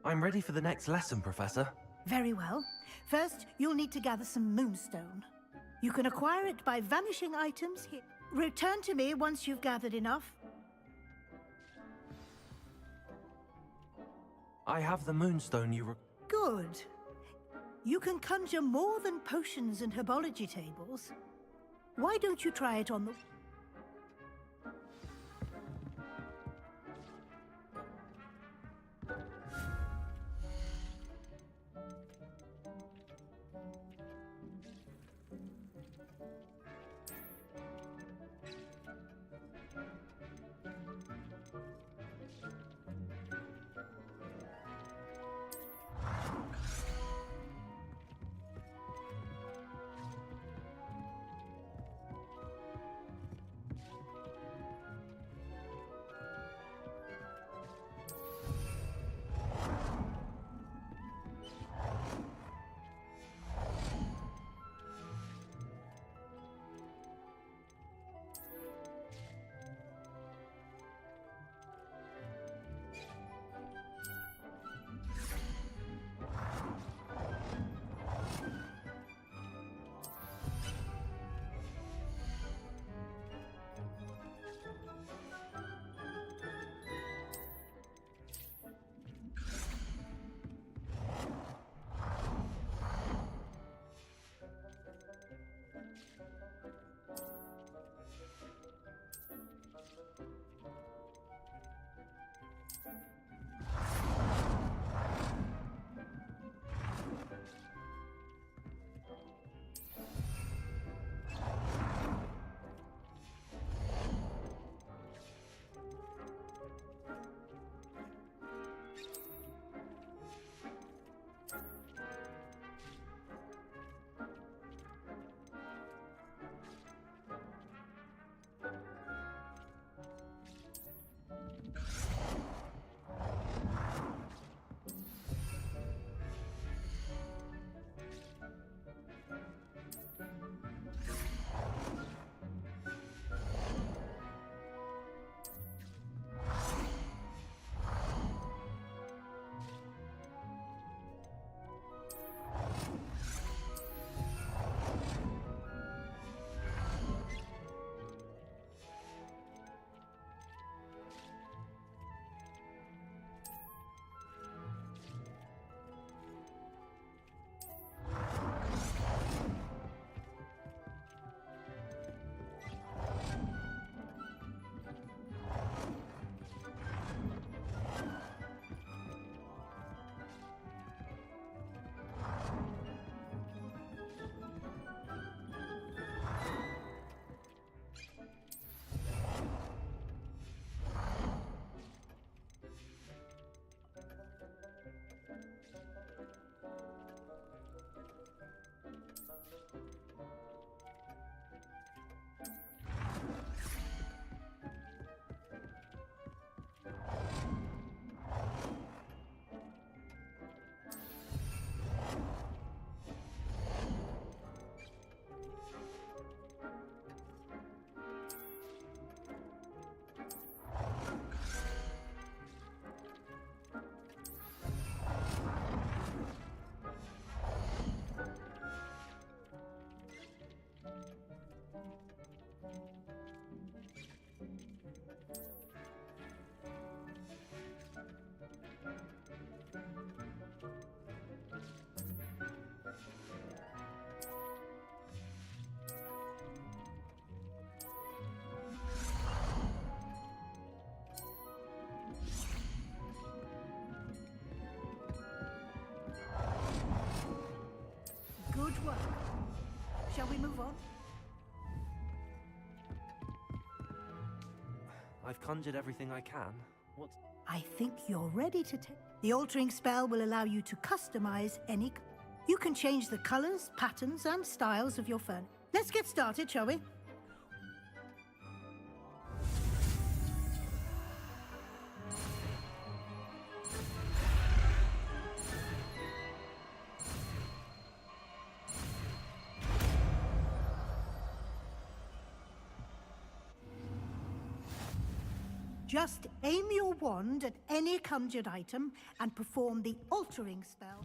I'm ready for the next lesson, Professor. Very well. First, you'll need to gather some moonstone. You can acquire it by vanishing items here. Return to me once you've gathered enough. I have the moonstone you Good. You can conjure more than potions and herbology tables. Why don't you try it on the... Good work. Shall we move on? I've conjured everything I can. What? I think you're ready to take... The altering spell will allow you to customize any... You can change the colors, patterns, and styles of your furniture. Let's get started, shall we? Just aim your wand at any conjured item and perform the altering spell.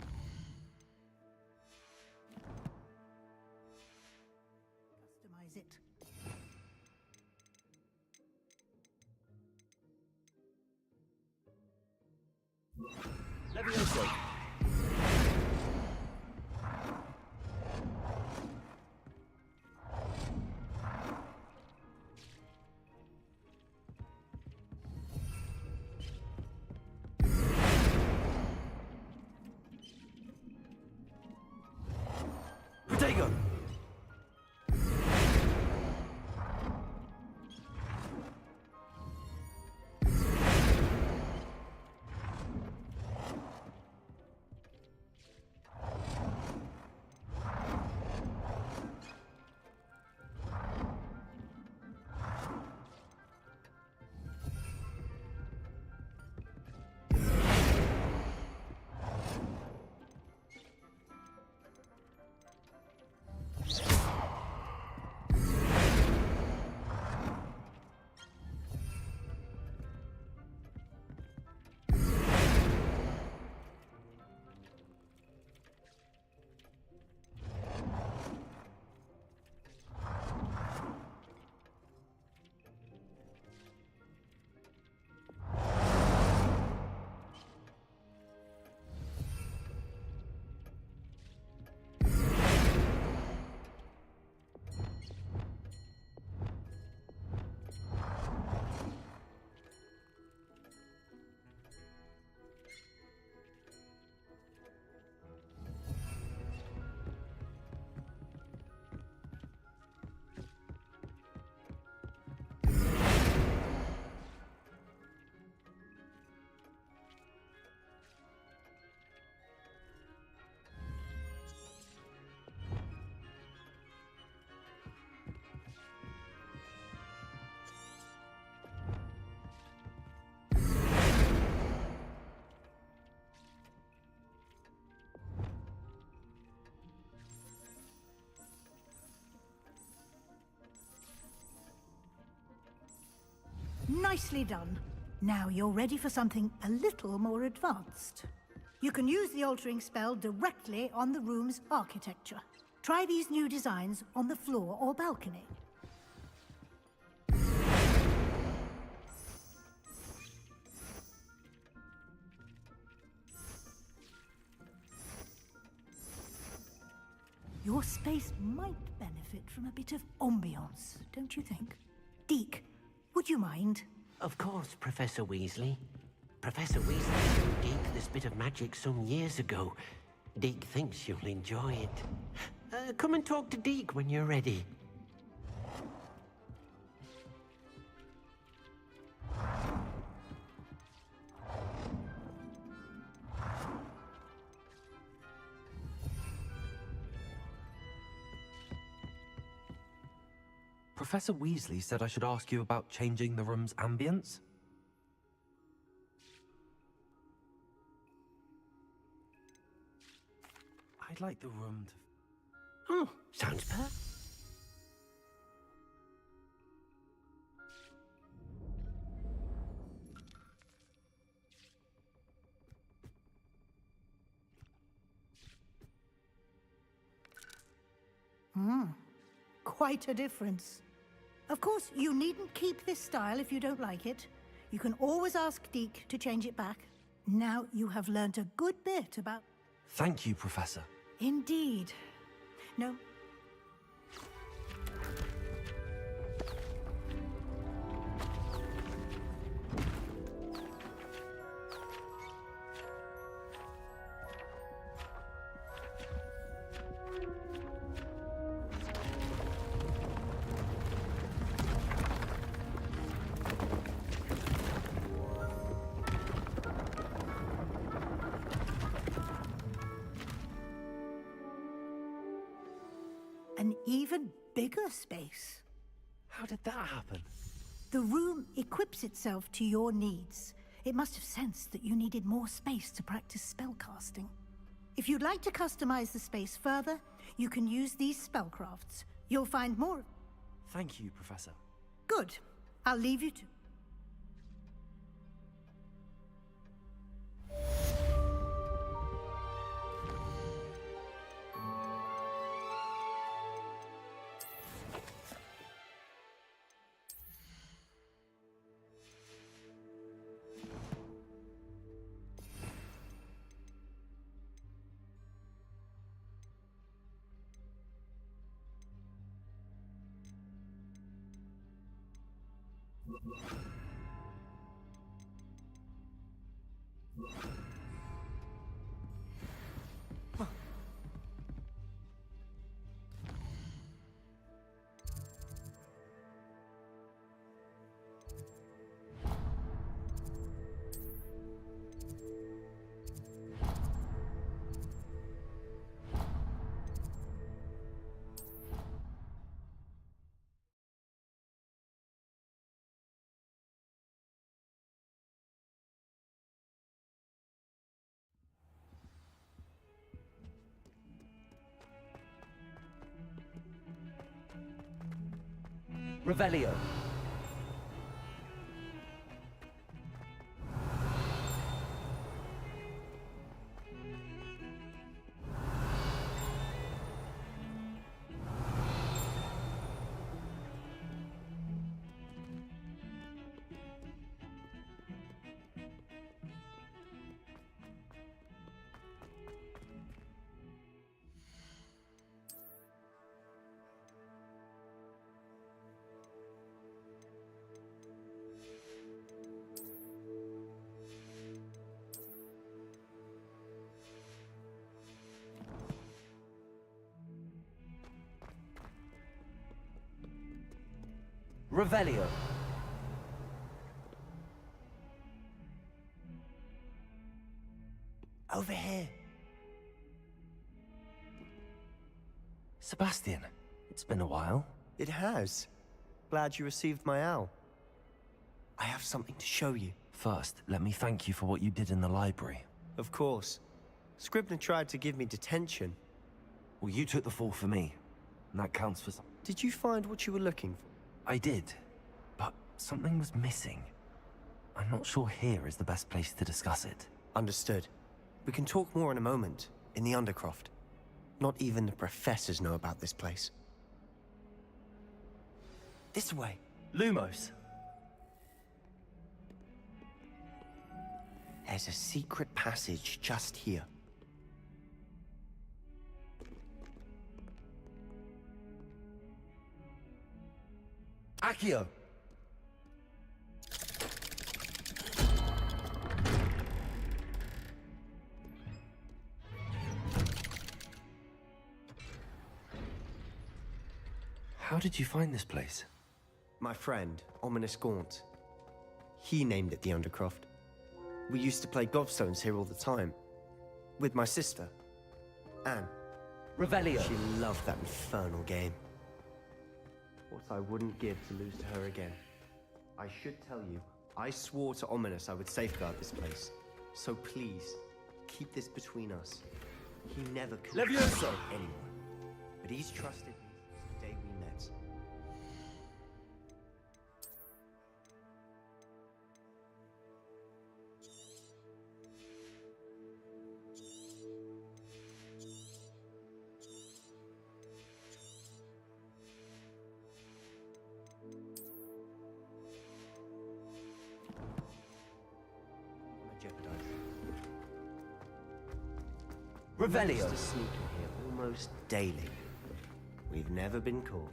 Customize it. Levioso. Protego. Nicely done. Now you're ready for something a little more advanced. You can use the altering spell directly on the room's architecture. Try these new designs on the floor or balcony. Your space might benefit from a bit of ambiance, don't you think? Deke, would you mind? Of course, Professor Weasley. Professor Weasley showed Deke this bit of magic some years ago. Deke thinks you'll enjoy it. Come and talk to Deke when you're ready. Professor Weasley said I should ask you about changing the room's ambience. I'd like the room to... Oh, sounds perfect. Quite a difference. Of course, you needn't keep this style if you don't like it. You can always ask Deke to change it back. Now you have learnt a good bit about... Thank you, Professor. Indeed. No. An even bigger space. How did that happen? The room equips itself to your needs. It must have sensed that you needed more space to practice spellcasting. If you'd like to customize the space further, you can use these spellcrafts. You'll find more... Thank you, Professor. Good. I'll leave you to... Revelio. Revelio. Over here. Sebastian, it's been a while. It has. Glad you received my owl. I have something to show you. First, let me thank you for what you did in the library. Of course. Scribner tried to give me detention. Well, you took the fall for me, and that counts for something. Did you find what you were looking for? I did, but something was missing. I'm not sure here is the best place to discuss it. Understood. We can talk more in a moment, in the Undercroft. Not even the professors know about this place. This way. Lumos. There's a secret passage just here. Accio! How did you find this place? My friend, Ominous Gaunt. He named it the Undercroft. We used to play gobstones here all the time. With my sister, Anne. Revelio. She loved that infernal game. What I wouldn't give to lose to her again. I should tell you, I swore to Ominous I would safeguard this place. So please, keep this between us. He never could Levioso! anyone. But he's trusted me since the day we met. Revelio. We used to sneak in here almost daily. We've never been caught.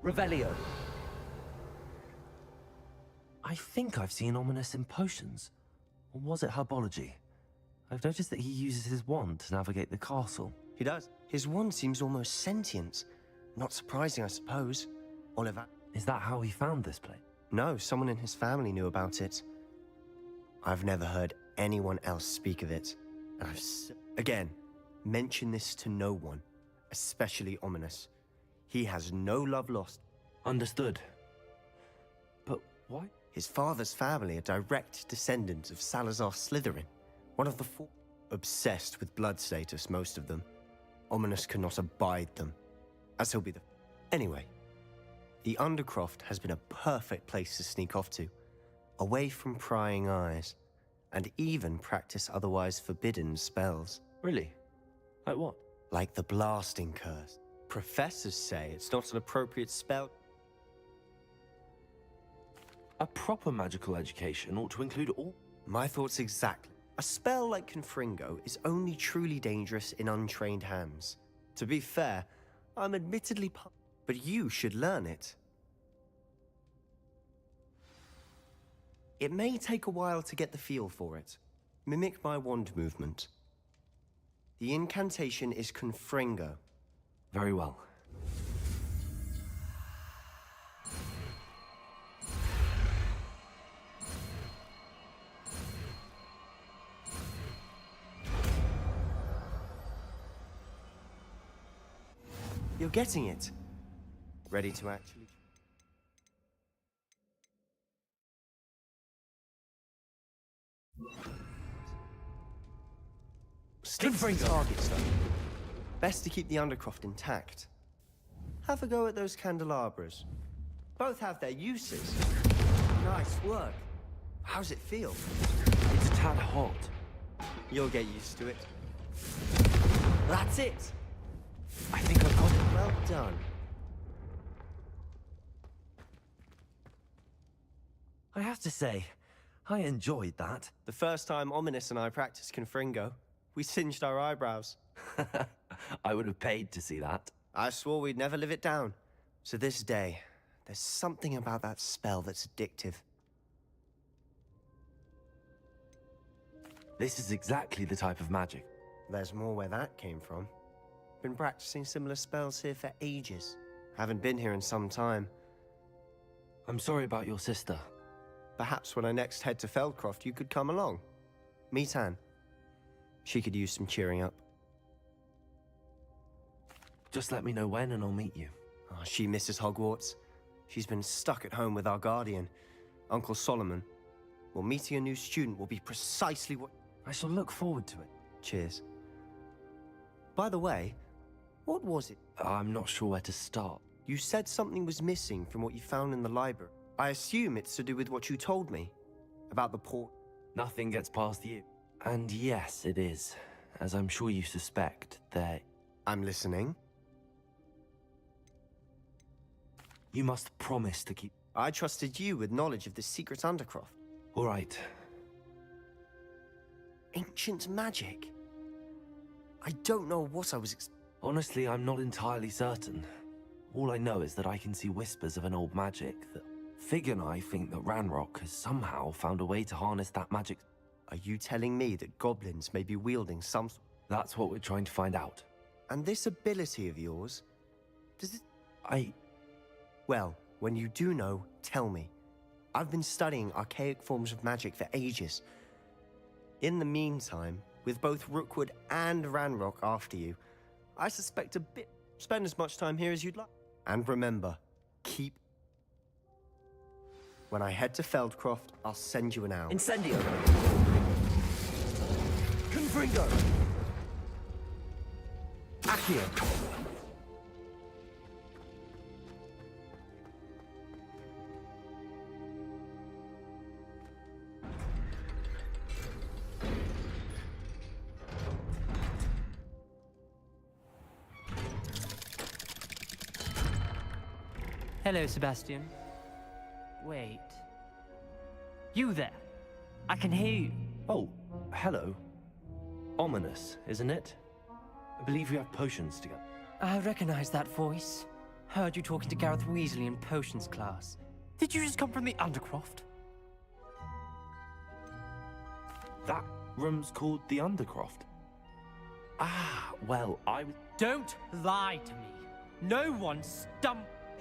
Revelio. I think I've seen Ominous in potions. Or was it herbology? I've noticed that he uses his wand to navigate the castle. He does. His wand seems almost sentient. Not surprising, I suppose. Oliver. Is that how he found this place? No, someone in his family knew about it. I've never heard anyone else speak of it. And again, mention this to no one, especially Ominous. He has no love lost. Understood. But why? His father's family are direct descendants of Salazar Slytherin, one of the four. Obsessed with blood status, most of them. Ominous cannot abide them, as he'll be the... Anyway, the Undercroft has been a perfect place to sneak off to, away from prying eyes, and even practice otherwise forbidden spells. Really? Like what? Like the blasting curse. Professors say it's not an appropriate spell. A proper magical education ought to include all... My thoughts exactly. A spell like Confringo is only truly dangerous in untrained hands. To be fair, I'm admittedly but you should learn it. It may take a while to get the feel for it. Mimic my wand movement. The incantation is Confringo. Very well. You're getting it. Ready to actually... Stick to the target stuff. Best to keep the Undercroft intact. Have a go at those candelabras. Both have their uses. Nice work. How's it feel? It's a tad hot. You'll get used to it. That's it. I think I've got it. Well done. I have to say, I enjoyed that. The first time Ominous and I practiced Confringo, we singed our eyebrows. I would have paid to see that. I swore we'd never live it down. To this day, there's something about that spell that's addictive. This is exactly the type of magic. There's more where that came from. Been practicing similar spells here for ages. Haven't been here in some time. I'm sorry about your sister. Perhaps when I next head to Feldcroft, you could come along. Meet Anne. She could use some cheering up. Just let me know when and I'll meet you. Oh, she misses Hogwarts. She's been stuck at home with our guardian, Uncle Solomon. Well, meeting a new student will be precisely what... I shall look forward to it. Cheers. By the way, what was it? I'm not sure where to start. You said something was missing from what you found in the library. I assume it's to do with what you told me about the port. Nothing gets past you. And yes, it is. As I'm sure you suspect, I'm listening. You must promise to keep... I trusted you with knowledge of the secret Undercroft. All right. Ancient magic? I don't know what I was Honestly, I'm not entirely certain. All I know is that I can see whispers of an old magic that... Fig and I think that Ranrock has somehow found a way to harness that magic. Are you telling me that goblins may be wielding some... That's what we're trying to find out. And this ability of yours, does it... Well, when you do know, tell me. I've been studying archaic forms of magic for ages. In the meantime, with both Rookwood and Ranrock after you, I suspect a bit... Spend as much time here as you'd like. And remember, keep... When I head to Feldcroft, I'll send you an owl. Incendio! Confringo! Accio! Hello, Sebastian. Wait. You there? I can hear you. Oh, hello. Ominous, isn't it? I believe we have potions together. I recognize that voice. Heard you talking to Gareth Weasley in potions class. Did you just come from the Undercroft? That room's called the Undercroft. Ah, well, Don't lie to me. No one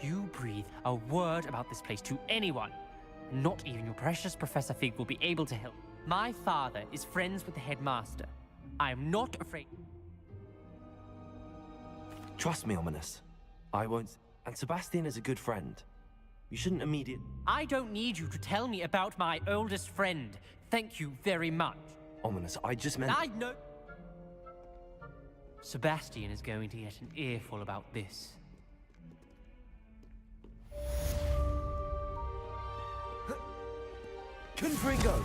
You breathe a word about this place to anyone. Not even your precious Professor Fig will be able to help. My father is friends with the headmaster. I am not afraid. Trust me, Ominous. I won't... And Sebastian is a good friend. You shouldn't I don't need you to tell me about my oldest friend. Thank you very much. Ominous, I just meant... I know... Sebastian is going to get an earful about this. Confringo!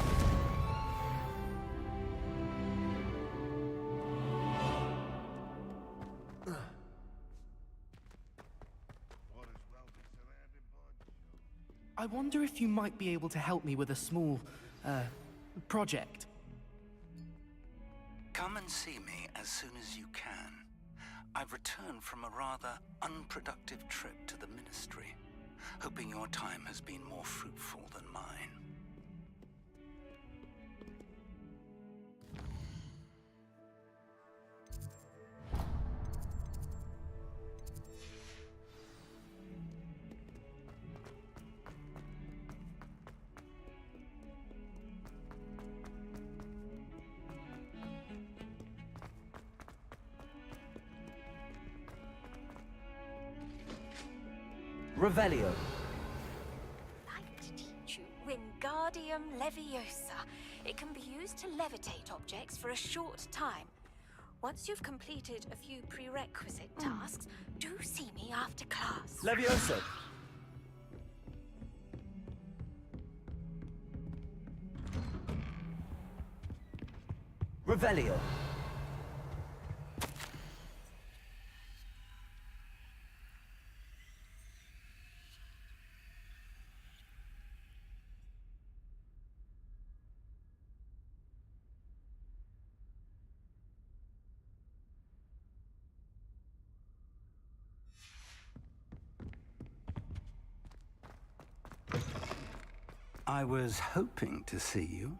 I wonder if you might be able to help me with a small, project. Come and see me as soon as you can. I've returned from a rather unproductive trip to the Ministry, hoping your time has been more fruitful than mine. Revelio. Like to teach you Wingardium Leviosa. It can be used to levitate objects for a short time. Once you've completed a few prerequisite tasks, do see me after class. Levioso. Revelio. I was hoping to see you.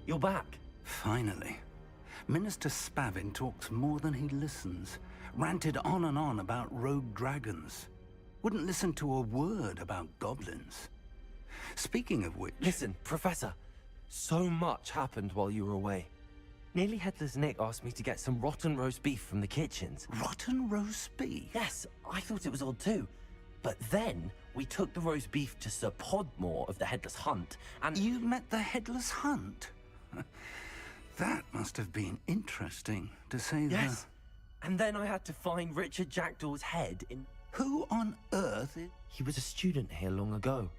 You're back. Finally. Minister Spavin talks more than he listens. Ranted on and on about rogue dragons. Wouldn't listen to a word about goblins. Speaking of which... Listen, Professor. So much happened while you were away. Nearly Headless Nick asked me to get some rotten roast beef from the kitchens. Rotten roast beef? Yes, I thought it was odd too. But then we took the roast beef to Sir Podmore of the Headless Hunt, and... You met the Headless Hunt? That must have been interesting, to say the... Yes. And then I had to find Richard Jackdaw's head in... Who on earth is... He was a student here long ago.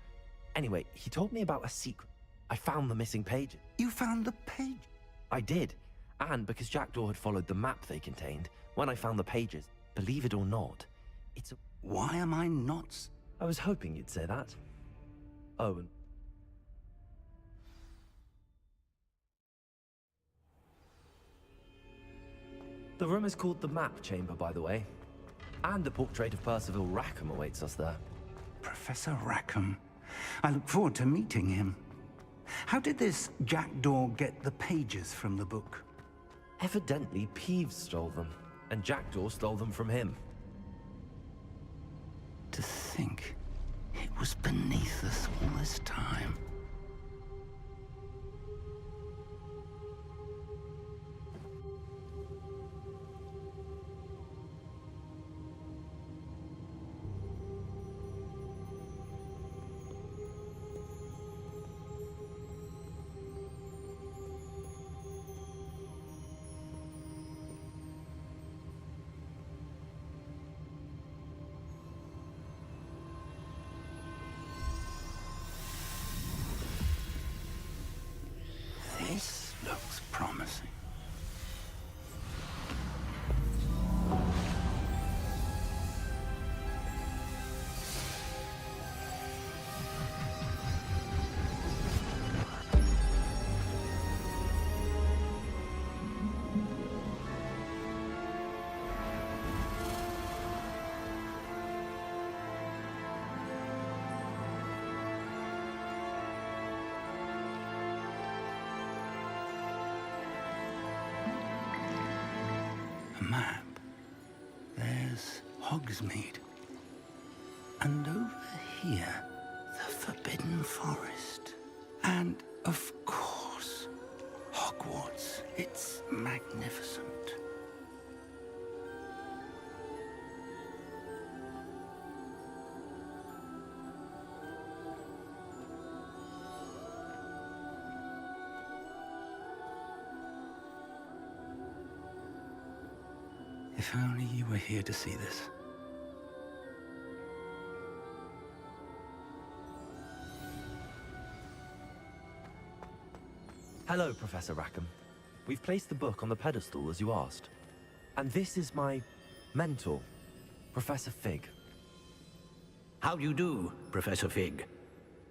Anyway, he told me about a secret. I found the missing pages. You found the page? I did. And because Jackdaw had followed the map they contained, when I found the pages, believe it or not, it's a... Why am I not... I was hoping you'd say that. Oh, and... The room is called the Map Chamber, by the way. And a portrait of Percival Rackham awaits us there. Professor Rackham. I look forward to meeting him. How did this Jackdaw get the pages from the book? Evidently, Peeves stole them, and Jackdaw stole them from him. To think it was beneath us all this time. map, there's Hogsmeade. And over here, the Forbidden Forest. And, of course, Hogwarts. It's magnificent. If only you were here to see this. Hello, Professor Rackham. We've placed the book on the pedestal as you asked. And this is my mentor, Professor Fig. How do you do, Professor Fig?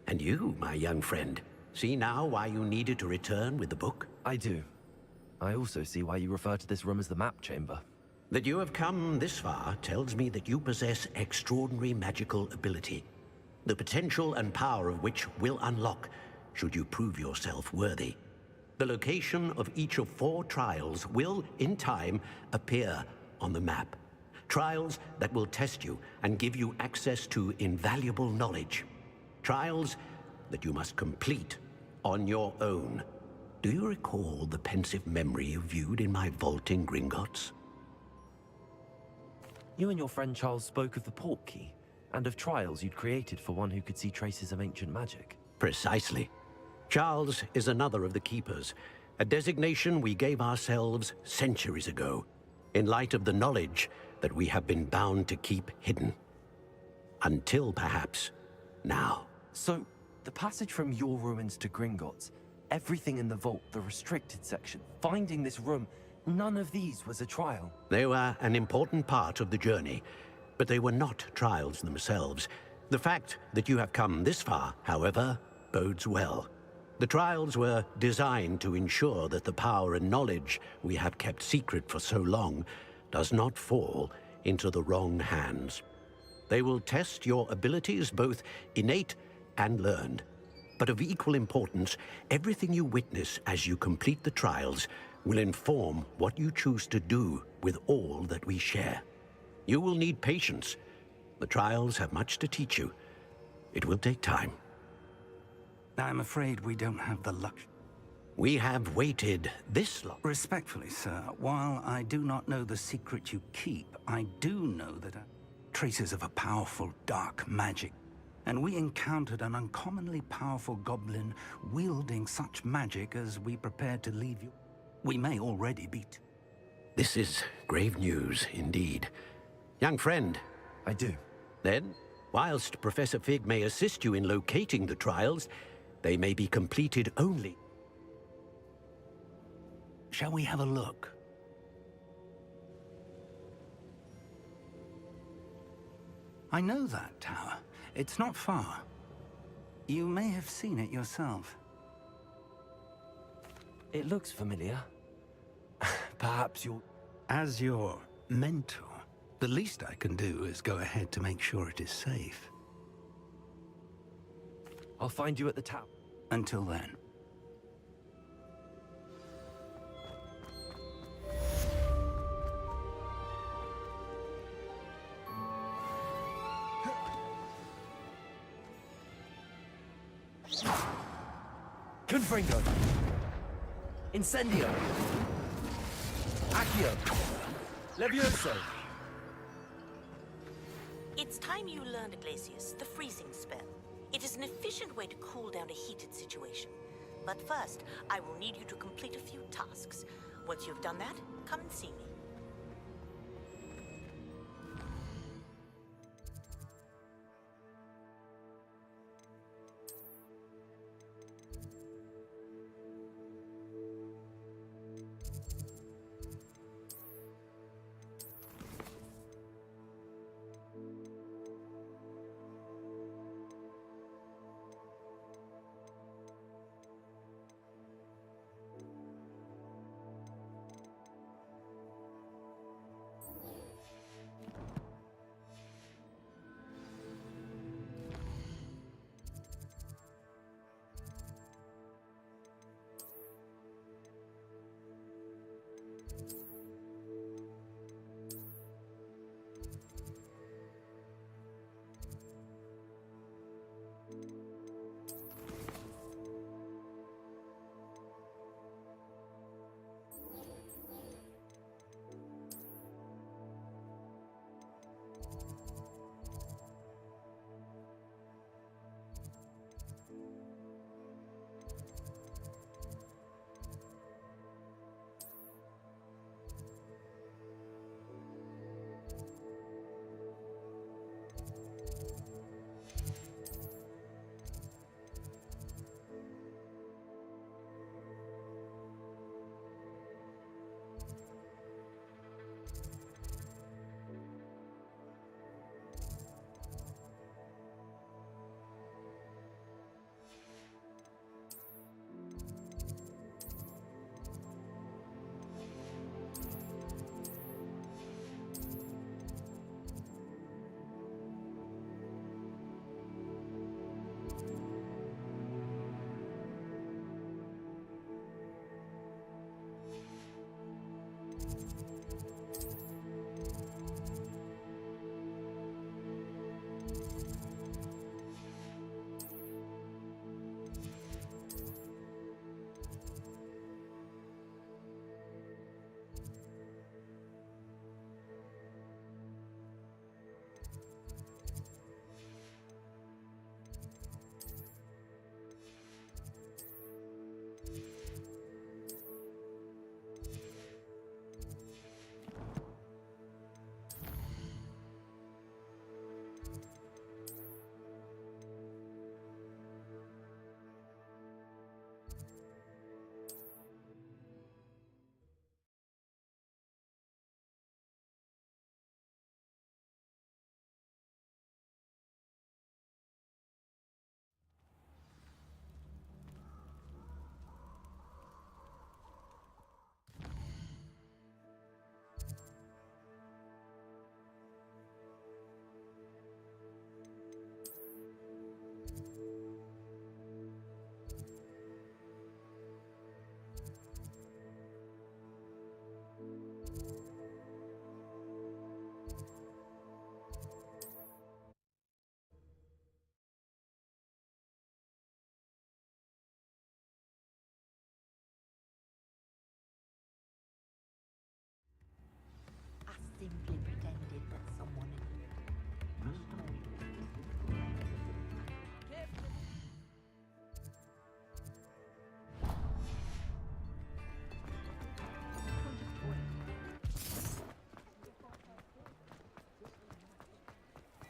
And you, my young friend, see now why you needed to return with the book? I do. I also see why you refer to this room as the map chamber. That you have come this far tells me that you possess extraordinary magical ability, the potential and power of which will unlock should you prove yourself worthy. The location of each of 4 trials will, in time, appear on the map. Trials that will test you and give you access to invaluable knowledge. Trials that you must complete on your own. Do you recall the pensive memory you viewed in my vault in Gringotts? You and your friend Charles spoke of the port key, and of trials you'd created for one who could see traces of ancient magic. Precisely. Charles is another of the Keepers, a designation we gave ourselves centuries ago, in light of the knowledge that we have been bound to keep hidden. Until, perhaps, now. So, the passage from your ruins to Gringotts, everything in the vault, the restricted section, finding this room, none of these was a trial. They were an important part of the journey, but they were not trials themselves. The fact that you have come this far, however, bodes well. The trials were designed to ensure that the power and knowledge we have kept secret for so long does not fall into the wrong hands. They will test your abilities, both innate and learned. But of equal importance, everything you witness as you complete the trials will inform what you choose to do with all that we share. You will need patience. The trials have much to teach you. It will take time. I'm afraid we don't have the luck. We have waited this long. Respectfully, sir, while I do not know the secret you keep, I do know that traces of a powerful dark magic. And we encountered an uncommonly powerful goblin wielding such magic as we prepared to leave you. We may already beat. This is grave news, indeed. Young friend. I do. Then, whilst Professor Fig may assist you in locating the trials, they may be completed only. Shall we have a look? I know that tower. It's not far. You may have seen it yourself. It looks familiar. Perhaps you're... As your mentor, the least I can do is go ahead to make sure it is safe. I'll find you at the tower. Until then. Confringo! Incendio! Accio! Levioso! It's time you learned, Iglesias, the freezing spell. It is an efficient way to cool down a heated situation. But first, I will need you to complete a few tasks. Once you've done that, come and see me.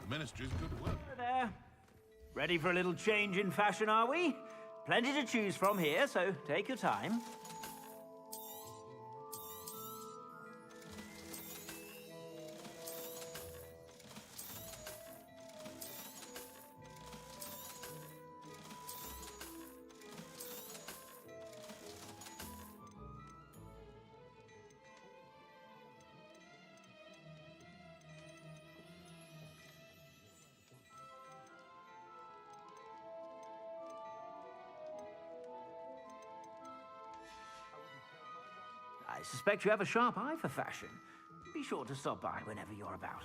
The Ministry's good work. Hello there. Ready for a little change in fashion, are we? Plenty to choose from here, so take your time. I suspect you have a sharp eye for fashion. Be sure to stop by whenever you're about.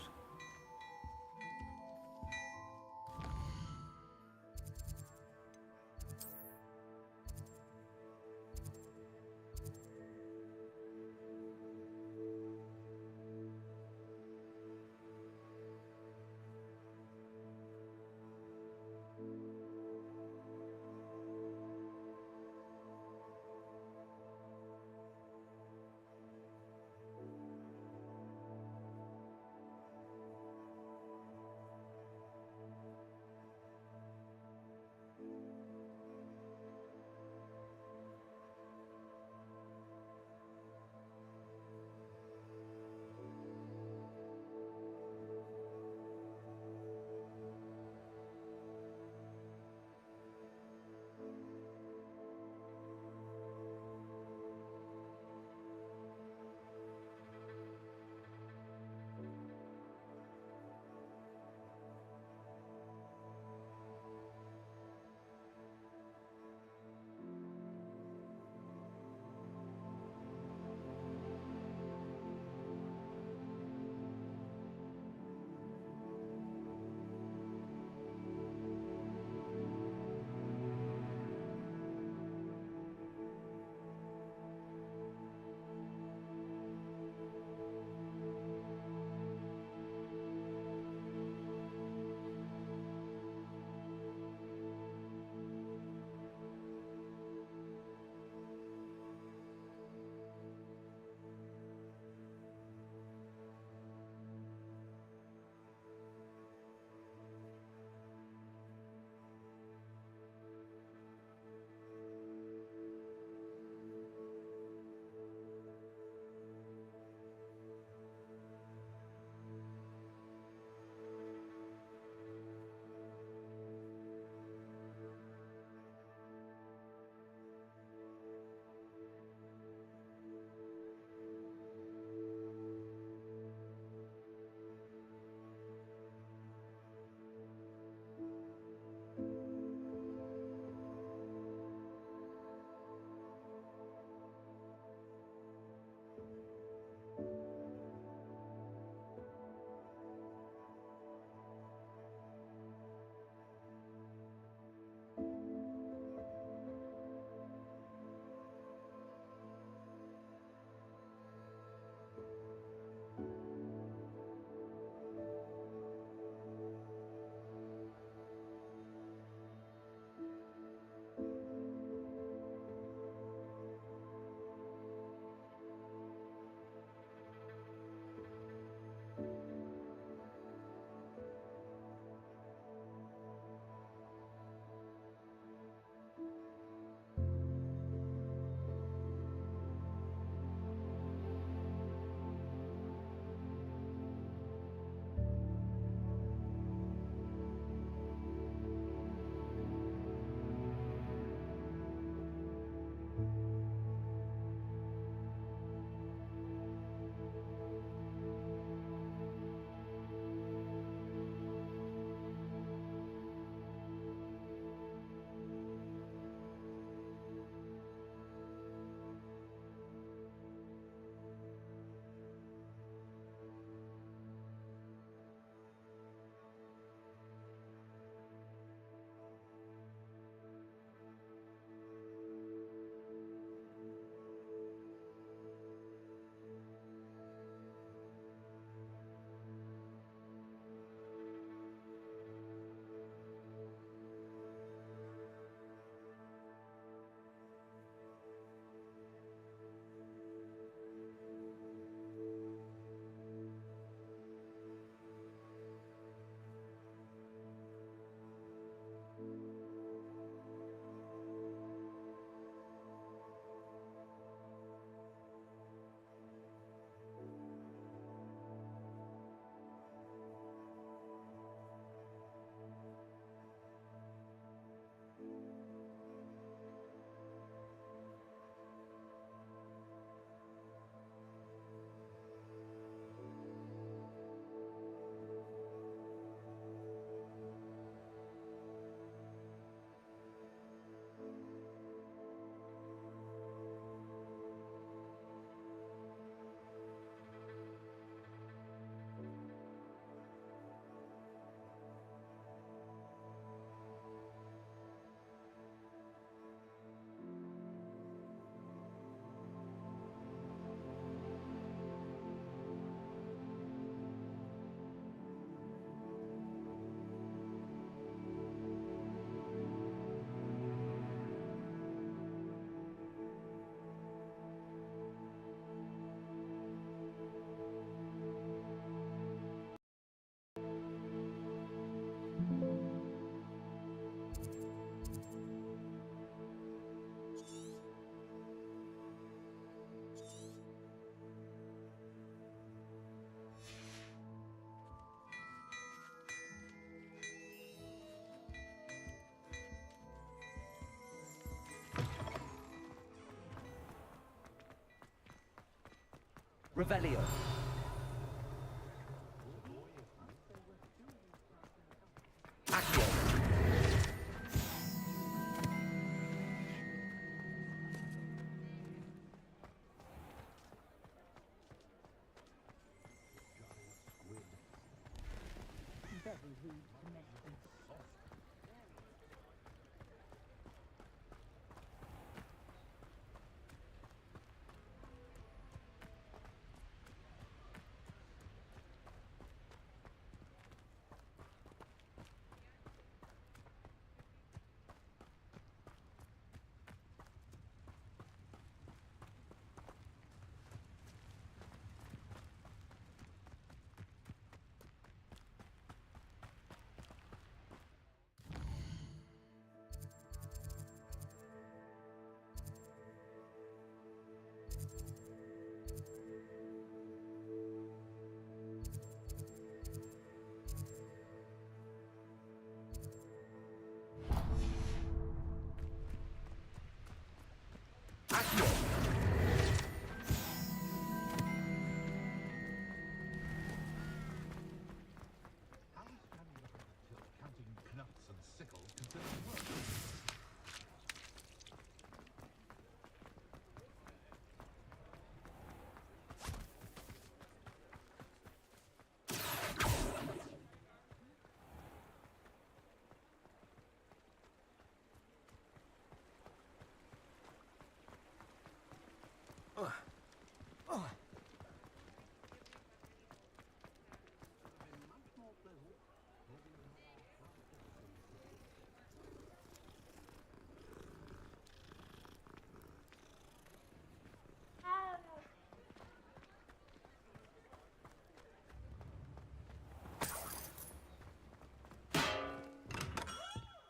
Revelio. Accio. Accio. Counting knuts and sickles considered work.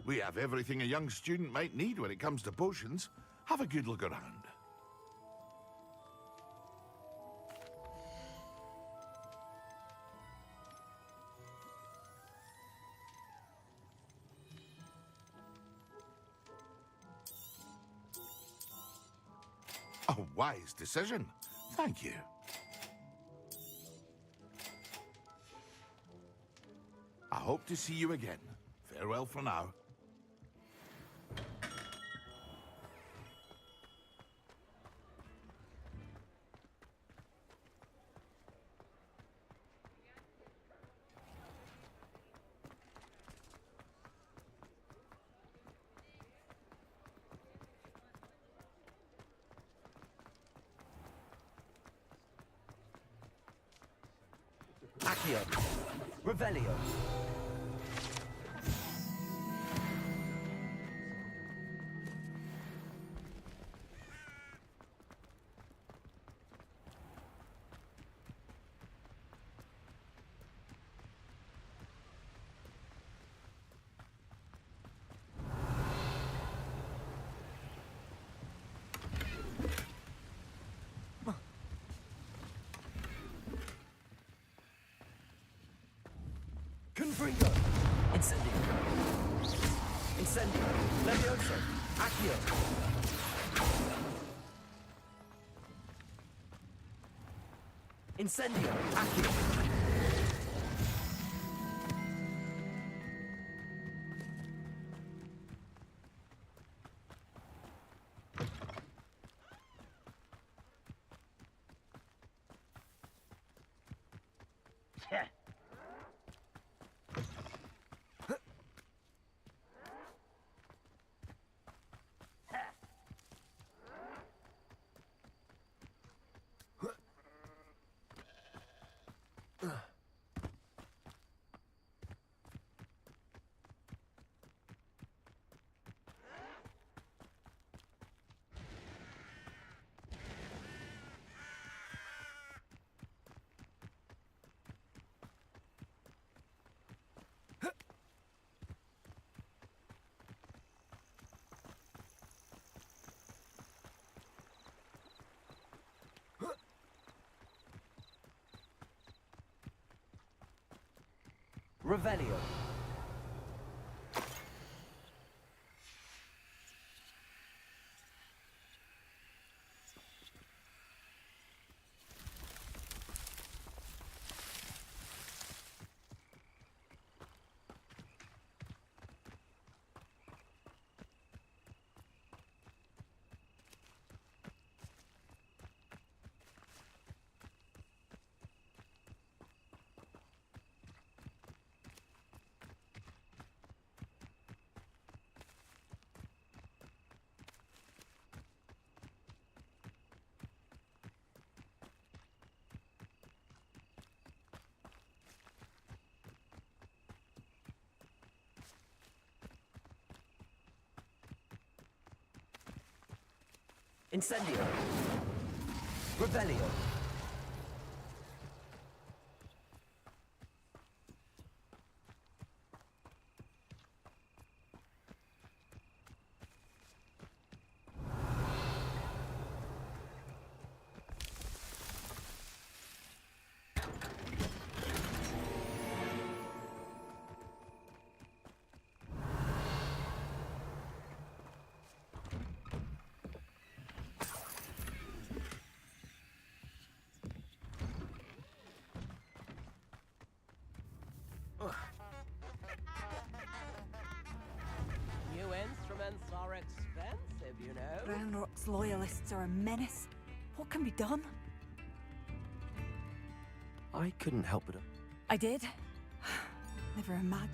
We have everything a young student might need when it comes to potions. Have a good look around. A wise decision. Thank you. I hope to see you again. Farewell for now. Accio. Revelio. Confringo! Incendio! Incendio! Levioso! Accio! Incendio! Accio! Revelio. Incendio! Revelio! New instruments are expensive, you know. Ranrock's loyalists are a menace. What can be done? I couldn't help but... I did. Never imagined.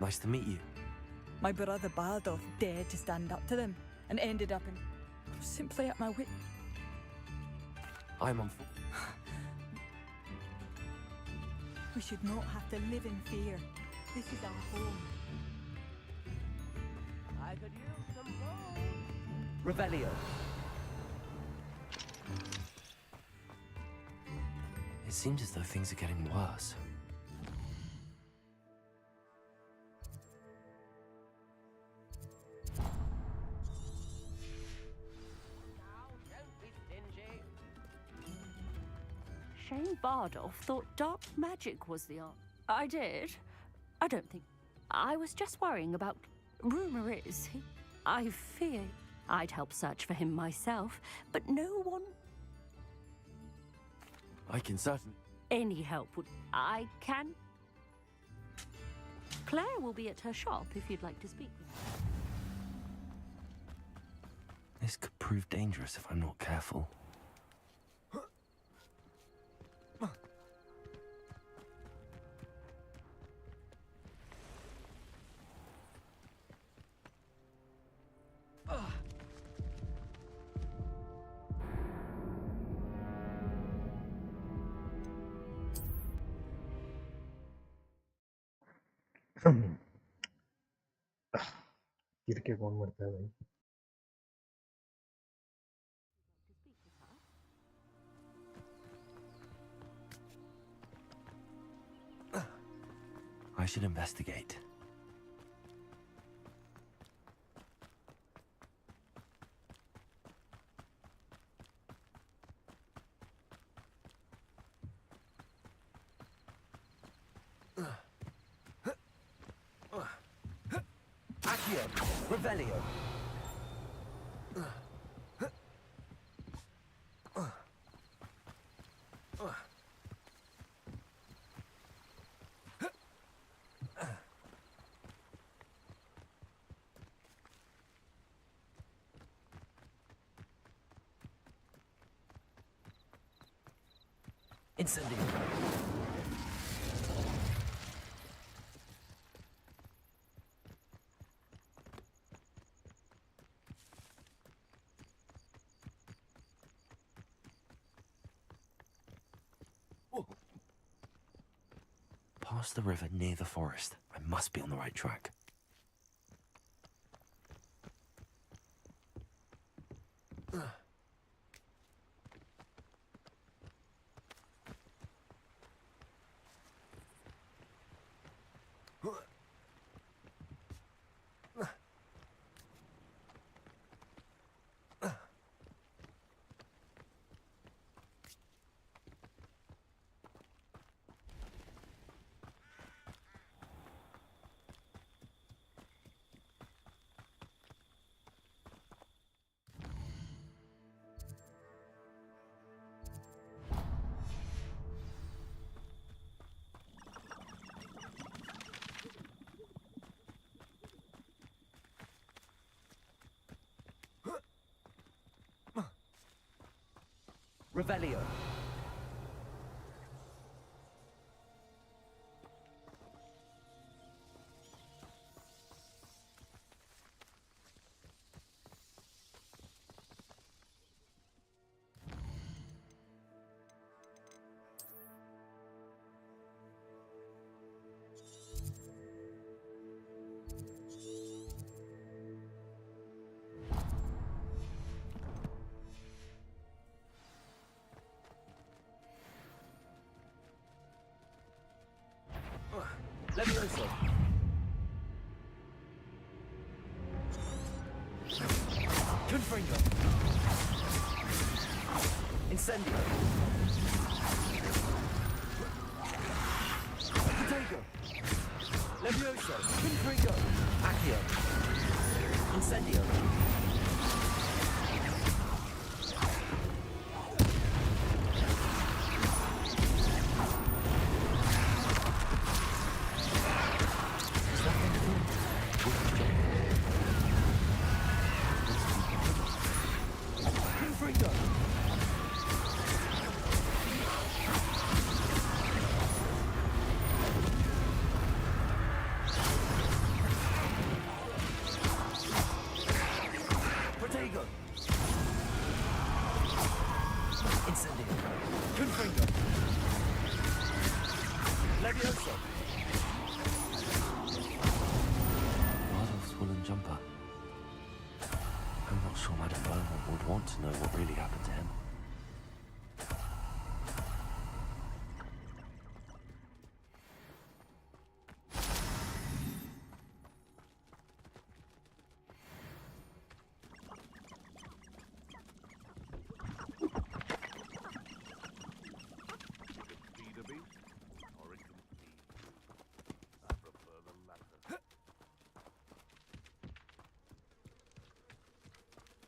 Nice to meet you. My brother Baldoff dared to stand up to them and ended up in... simply at my wit. I'm on... We should not have to live in fear. This is our home. I could use some gold. Revelio! It seems as though things are getting worse. Shane Bardoff thought dark magic was the answer. I did. I don't think... I was just worrying about... Rumor is, I fear I'd help search for him myself, but no one... I can certainly... Any help would... I can... Claire will be at her shop if you'd like to speak with her. This could prove dangerous if I'm not careful. गिर के कौन मरता है भाई? I should investigate. Accio! Revelio! Incendio! Past the river near the forest. I must be on the right track. Revelio. Levioso! Confringo! Incendio! Potato! Levioso! Confringo! Accio! Incendio! Bardolph's woolen jumper. I'm not sure Madame Beaumont would want to know what really happened to him.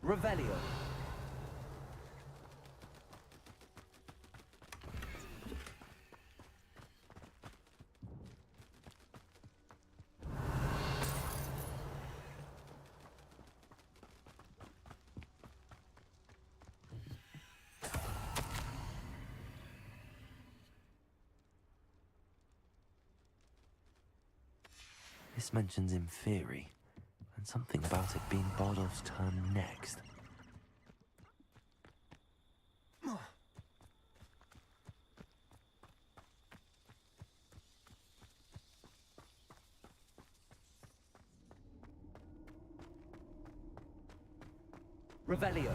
Revelio. This mentions Inferi, and something about it being Bardolph's turn next. Revelio.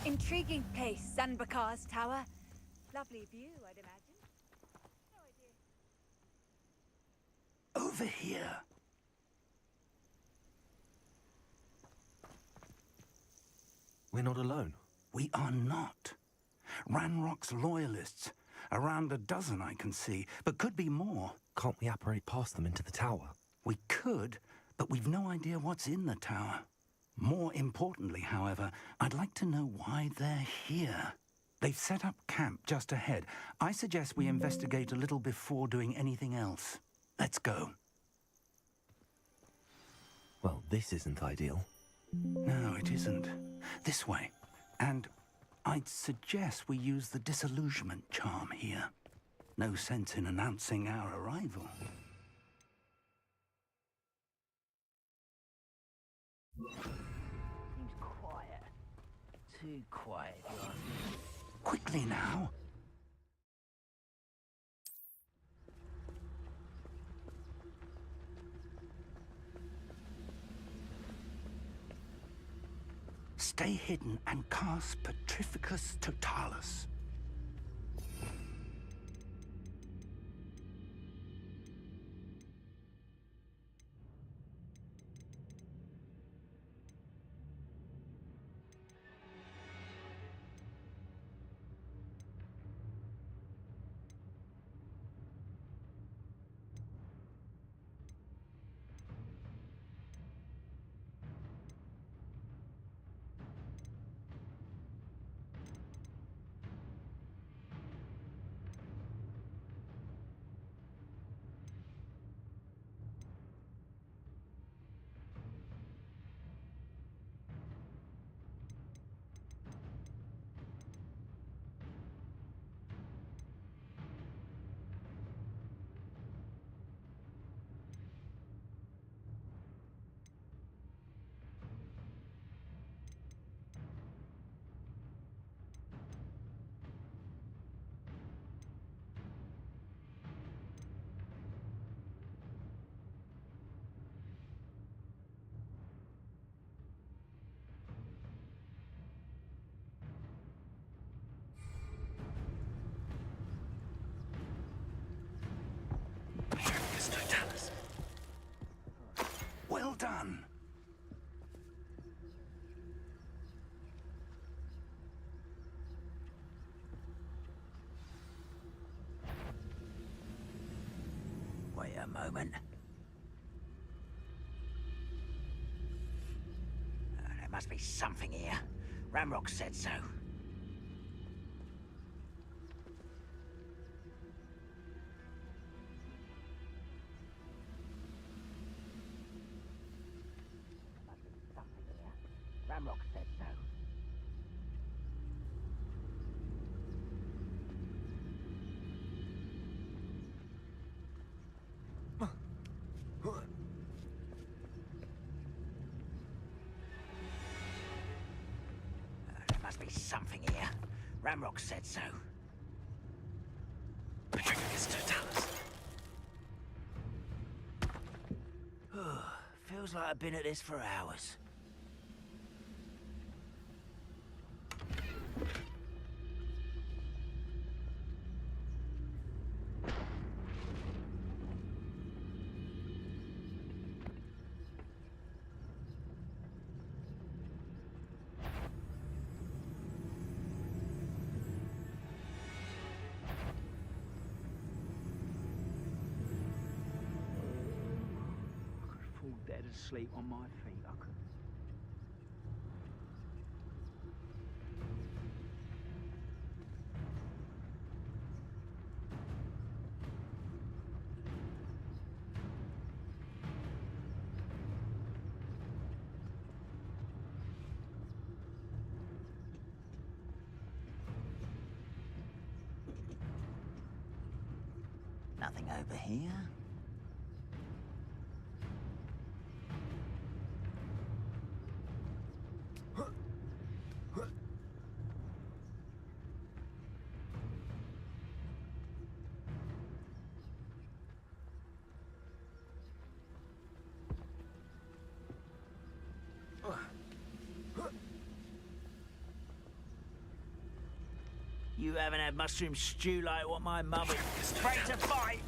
Intriguing place, Zanbakar's tower. Lovely view, I'd imagine. No idea. Over here. We're not alone. We are not. Ranrock's loyalists. Around a dozen I can see, but could be more. Can't we apparate past them into the tower? We could, but we've no idea what's in the tower. More importantly, however, I'd like to know why they're here. They've set up camp just ahead. I suggest we investigate a little before doing anything else. Let's go. Well, this isn't ideal. No, it isn't. This way. And I'd suggest we use the disillusionment charm here. No sense in announcing our arrival. Seems quiet. Too quiet, if you ask me. Quickly now. Stay hidden and cast Petrificus Totalis. Well done. Wait a moment. There must be something here. Ramrock said so. Ramrock said so. There must be something here. Ramrock said so. Petrificus Totalis. Feels like I've been at this for hours. Dead asleep on my feet, I could. Nothing over here. You haven't had mushroom stew like what my mother... Straight to fight!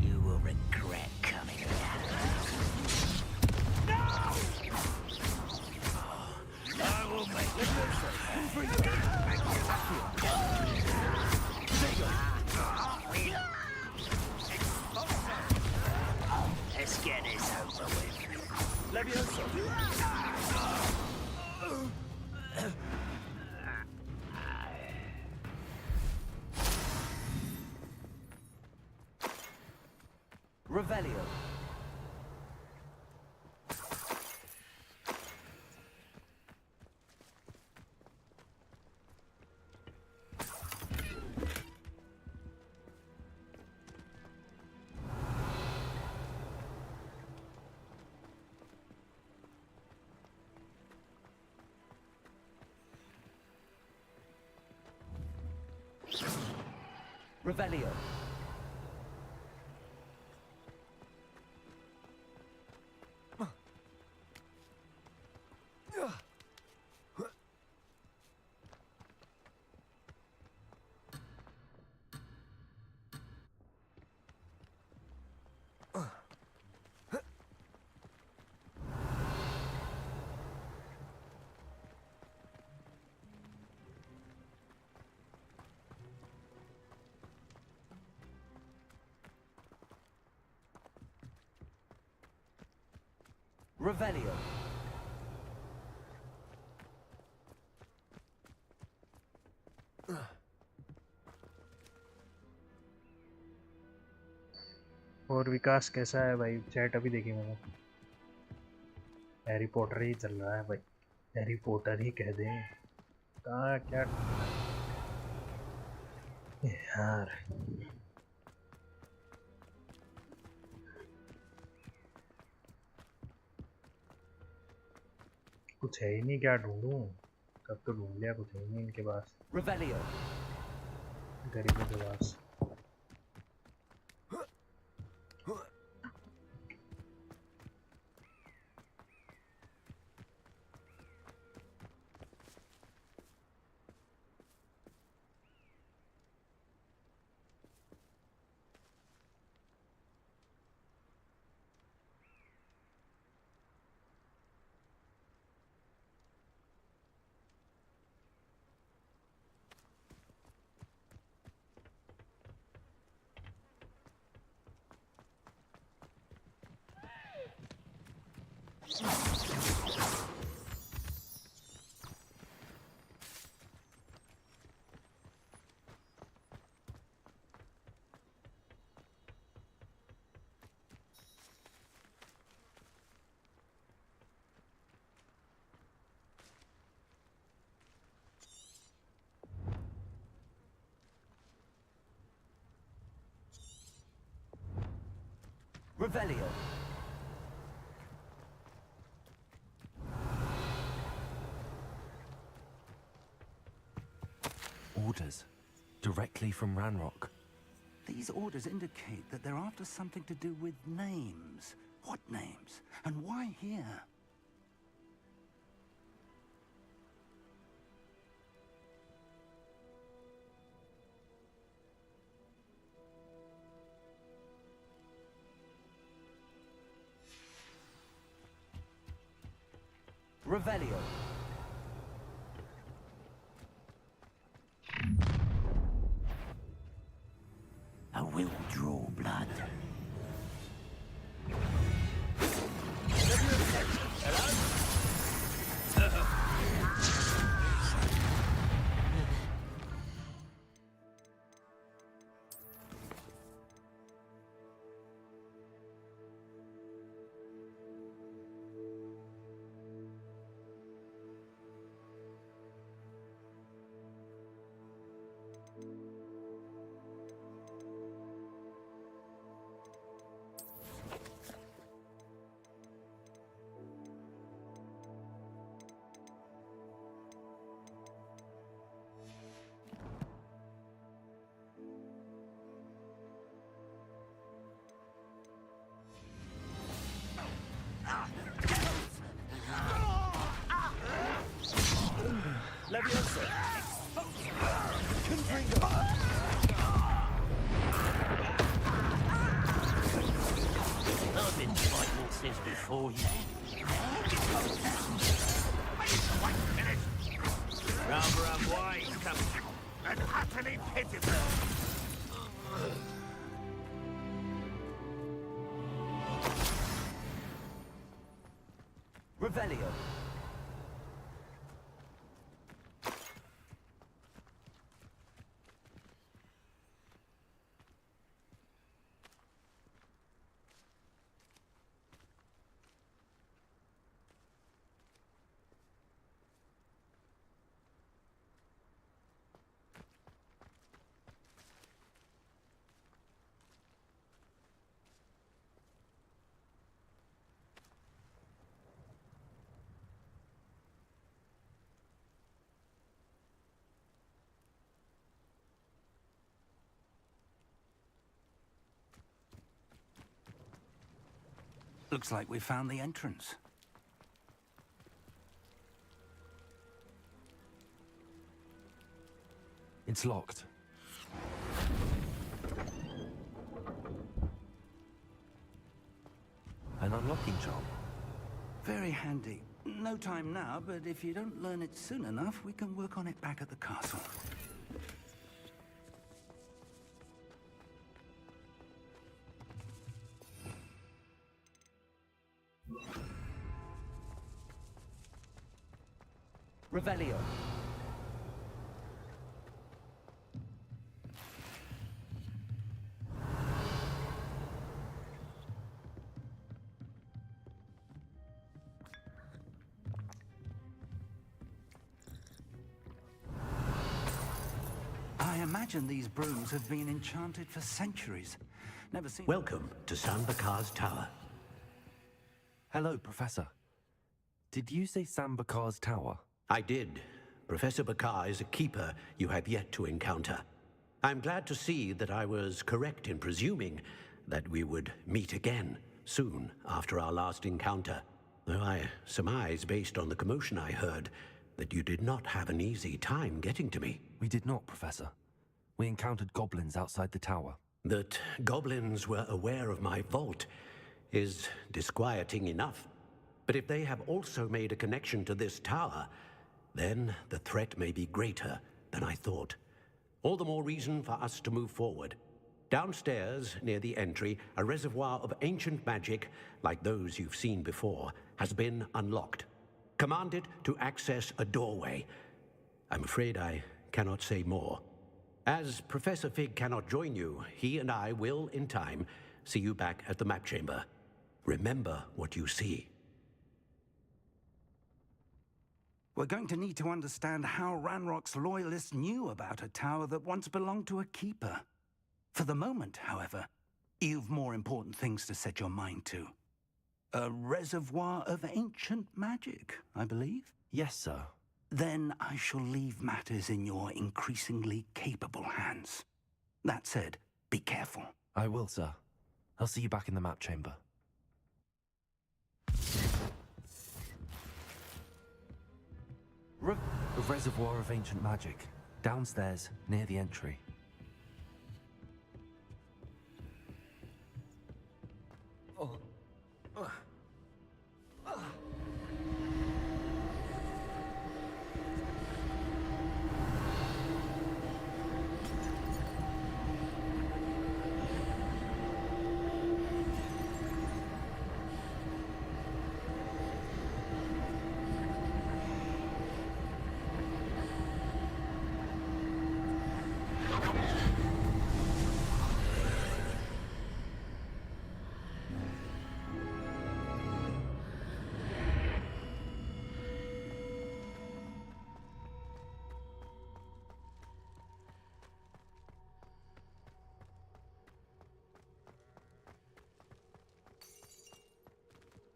You will regret coming back. I will make it Let's get this over with. Leviosa. Revelio. Revelio. Revelio. और विकास कैसा है भाई? Chat अभी देखी मैंने। Harry Potter ही चल रहा है भाई, हैरी पॉटर ही कह दे। कहाँ क्या यार, कुछ है ही नहीं, क्या ढूंढूं? कब तो ढूंढ लिया, कुछ है ही नहीं इनके पास, Revelio. गरीबों के पास। Revelio. Orders. Directly from Ranrock. These orders indicate that they're after something to do with names. What names? And why here? Revelio. I will draw blood. Leviosa. I've been fighting since before you. Rather unwise coming and utterly pitiful. Revelio. Looks like we found the entrance. It's locked. An unlocking charm. Very handy. No time now, but if you don't learn it soon enough, we can work on it back at the castle. Revelio. I imagine these brooms have been enchanted for centuries. Never seen... Welcome to Sanbakar's Tower. Hello, Professor. Did you say Sambakar's Tower? I did. Professor Bakar is a keeper you have yet to encounter. I'm glad to see that I was correct in presuming that we would meet again soon after our last encounter. Though I surmise, based on the commotion I heard, that you did not have an easy time getting to me. We did not, Professor. We encountered goblins outside the tower. That goblins were aware of my vault is disquieting enough. But if they have also made a connection to this tower, then the threat may be greater than I thought. All the more reason for us to move forward. Downstairs, near the entry, a reservoir of ancient magic, like those you've seen before, has been unlocked. Commanded to access a doorway. I'm afraid I cannot say more. As Professor Fig cannot join you, he and I will, in time, see you back at the map chamber. Remember what you see. We're going to need to understand how Ranrock's loyalists knew about a tower that once belonged to a keeper. For the moment, however, you've more important things to set your mind to. A reservoir of ancient magic, I believe? Yes, sir. Then I shall leave matters in your increasingly capable hands. That said, be careful. I will, sir. I'll see you back in the map chamber. A reservoir of ancient magic. Downstairs, near the entry.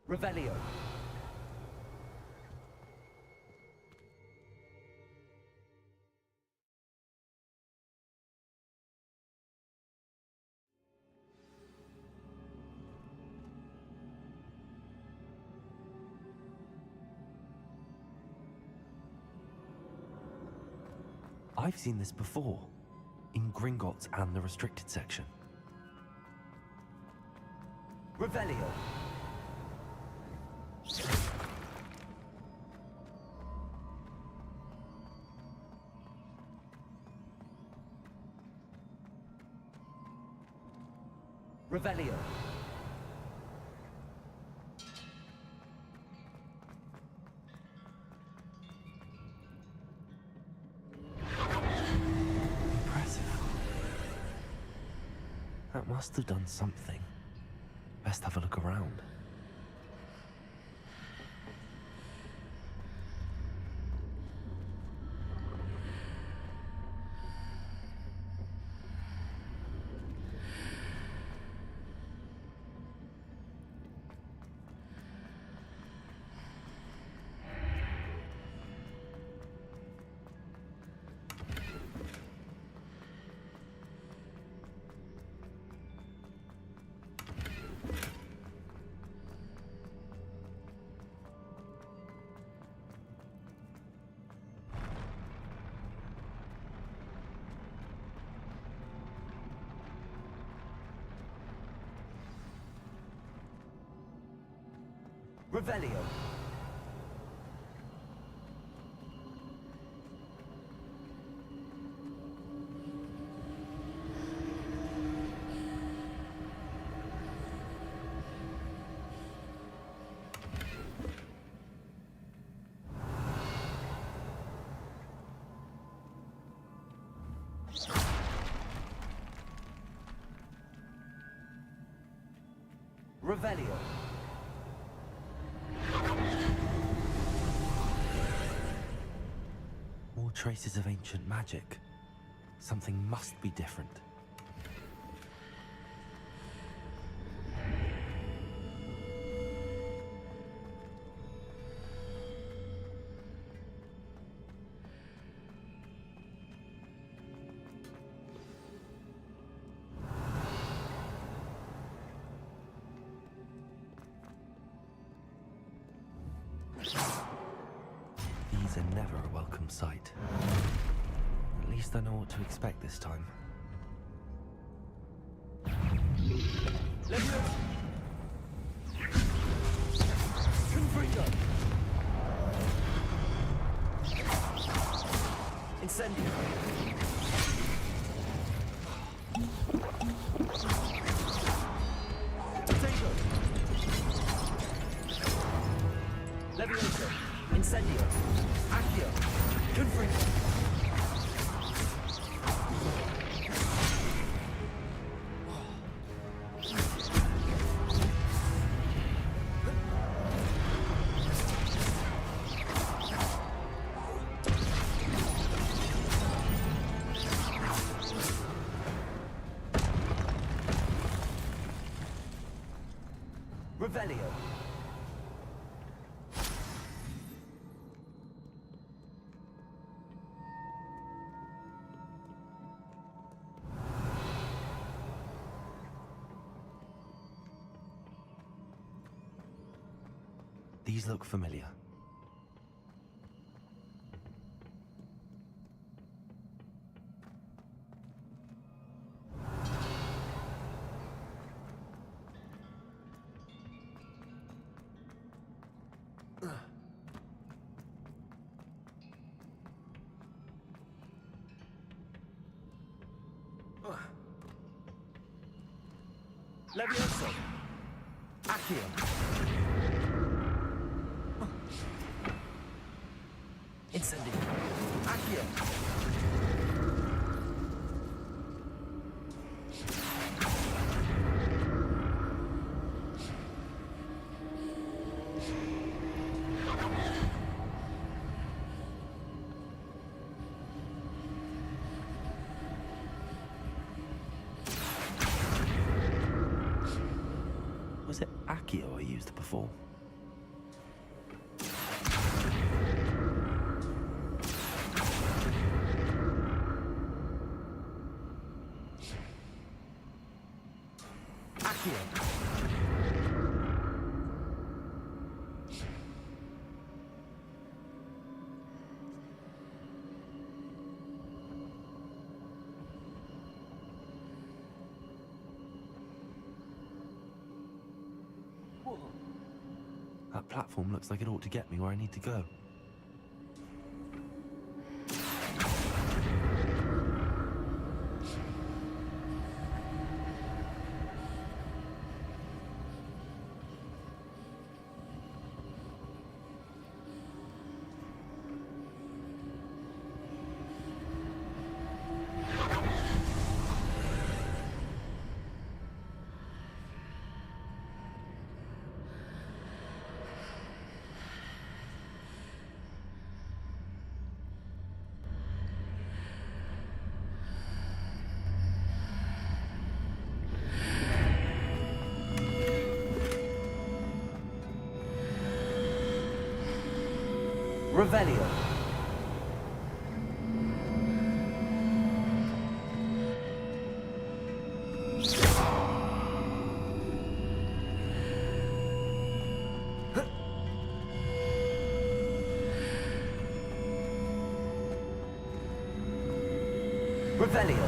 Revelio. I've seen this before, in Gringotts and the restricted section. Revelio. Revelio. Impressive. That must have done something. Best have a look around. Revelio. Revelio. More traces of ancient magic. Something must be different. These are never a welcome sight. At least I know what to expect this time. Incendio. Potato. Levioso. Incendio. Accio. Confringo. Revelio. These look familiar. Levioso. Accio. Incendio. Accio. Was it Accio I used before? Accio. That platform looks like it ought to get me where I need to go. Revelio. Revelio.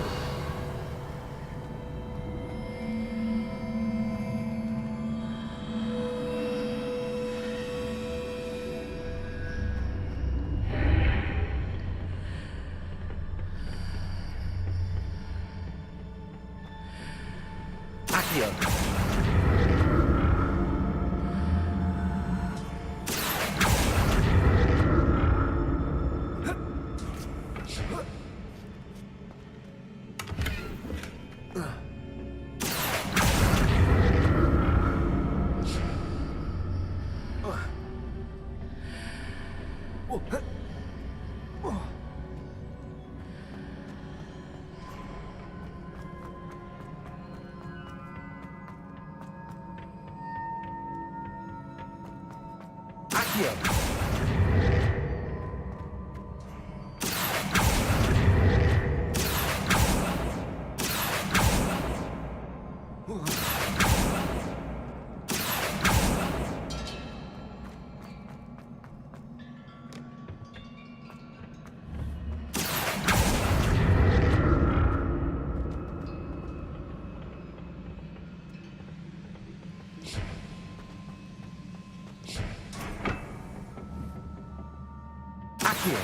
Accio!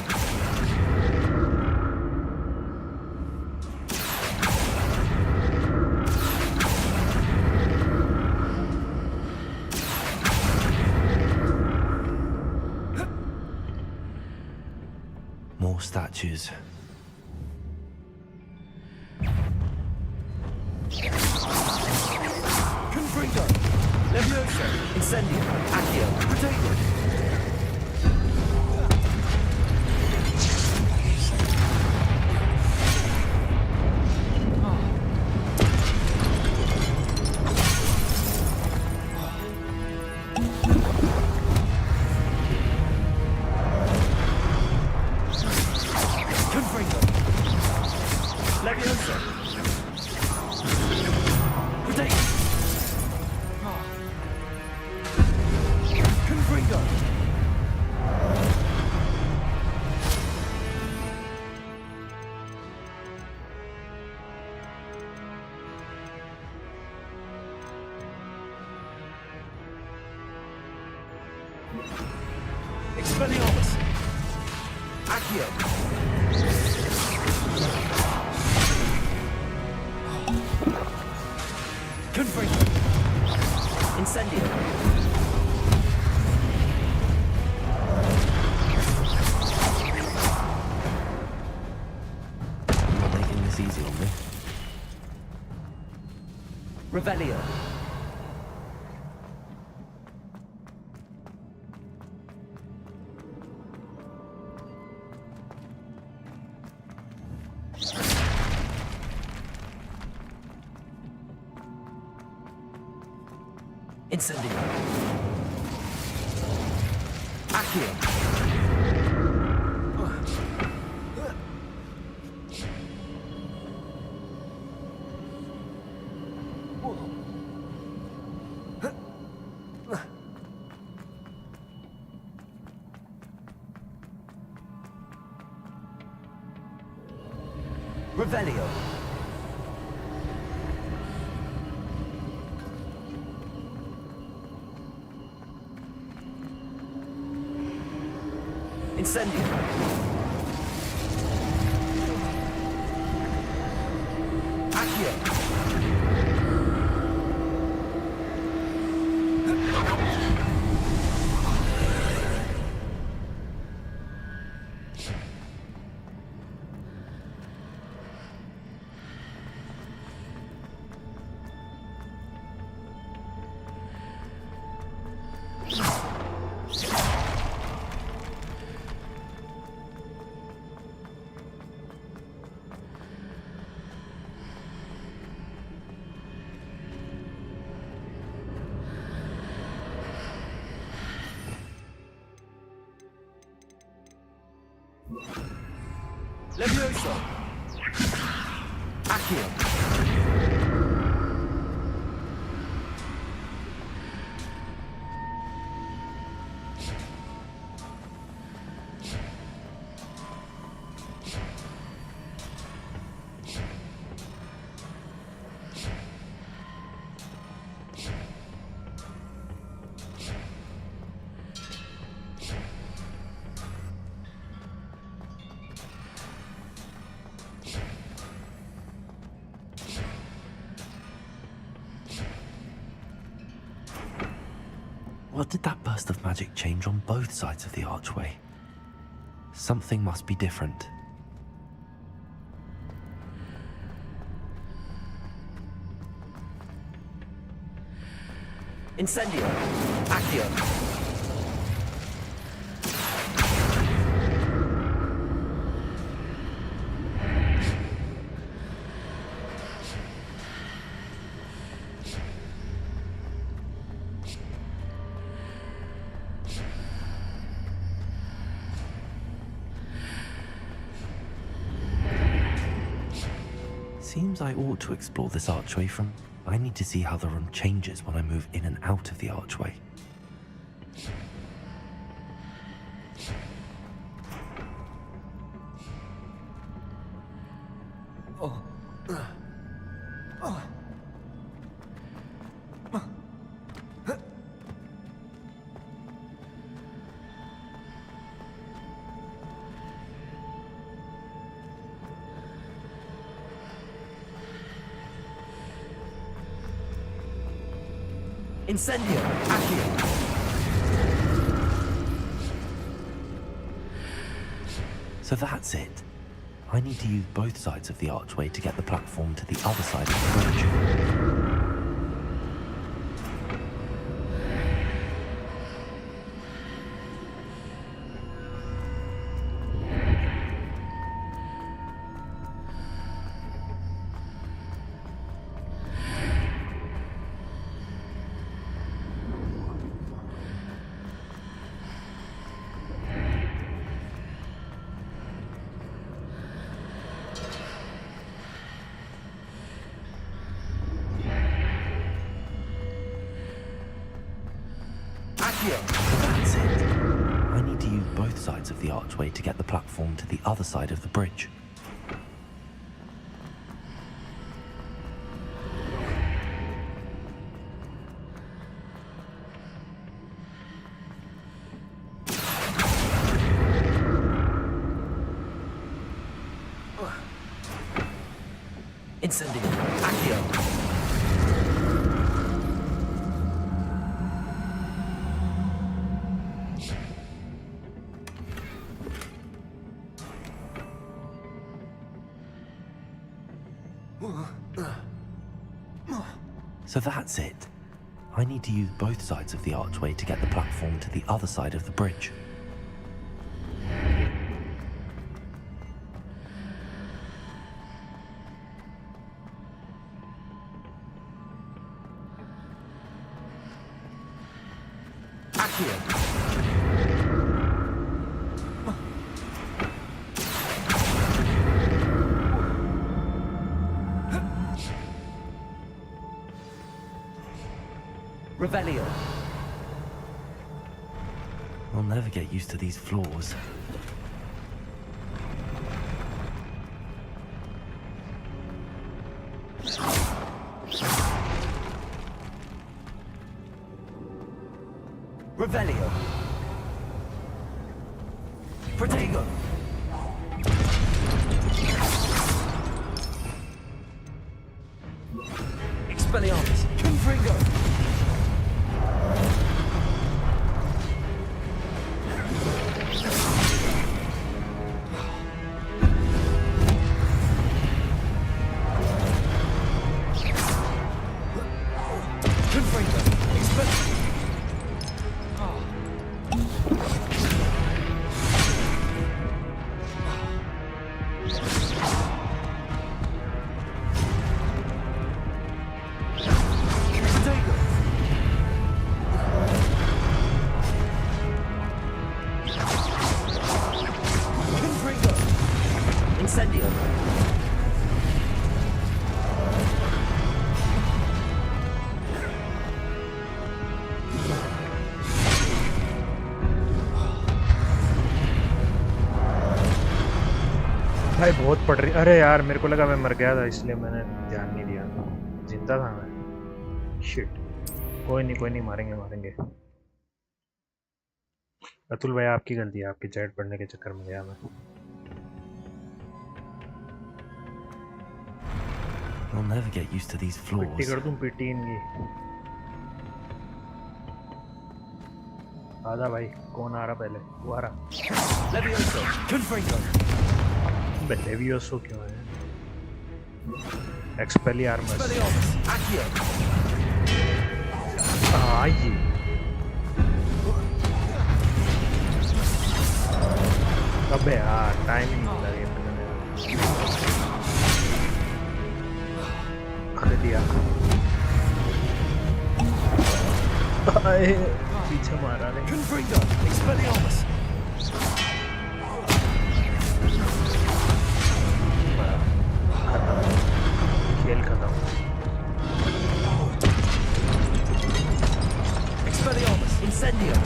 More statues. Confringo! Levioso! Incendio! Accio! Potato! Expelliarmus! Accio! Confringo! Incendio! Not making this easy on me. Revelio! Incendio! Accio! Revelio! Incendio! Accio! Levioso! Accio! What did that burst of magic change on both sides of the archway? Something must be different. Incendio! Accio! Seems I ought to explore this archway from... I need to see how the room changes when I move in and out of the archway. Incendio! Accio! So that's it. I need to use both sides of the archway to get the platform to the other side of the bridge. That's it. I need to use both sides of the archway to get the platform to the other side of the bridge. Incendio! Accio! So that's it. I need to use both sides of the archway to get the platform to the other side of the bridge. Revelio! I'll never get used to these floors. Revelio! Protego! Expelliarmus! Confringo! Incendio! भाई बहुत पड़ रही। अरे यार मेरे को लगा मैं मर गया था इसलिए मैंने ध्यान नहीं दिया। जिंदा था मैं। शिट। कोई नहीं मारेंगे। अतुल भाई आपकी गलती है, आपकी चैट पढ़ने के चक्कर में गया मैं। I'll never get used to these floors. पिट्टी कर दूं पिट्टी इनकी। आधा भाई कौन आ रहा पहले? वो आ रहा। Levioso, Confringo. लेवियोसो क्यों है? एक्सपेलियार्मस। Expelliarmus, Accio. हाँ ये। अबे यार टाइम ही नहीं मिला ये पकड़ने का। खरीद दिया। आए पीछे मारा रे। Confringo, Expelliarmus. खत्म। खेल खत्म। Expelliarmus, Incendio.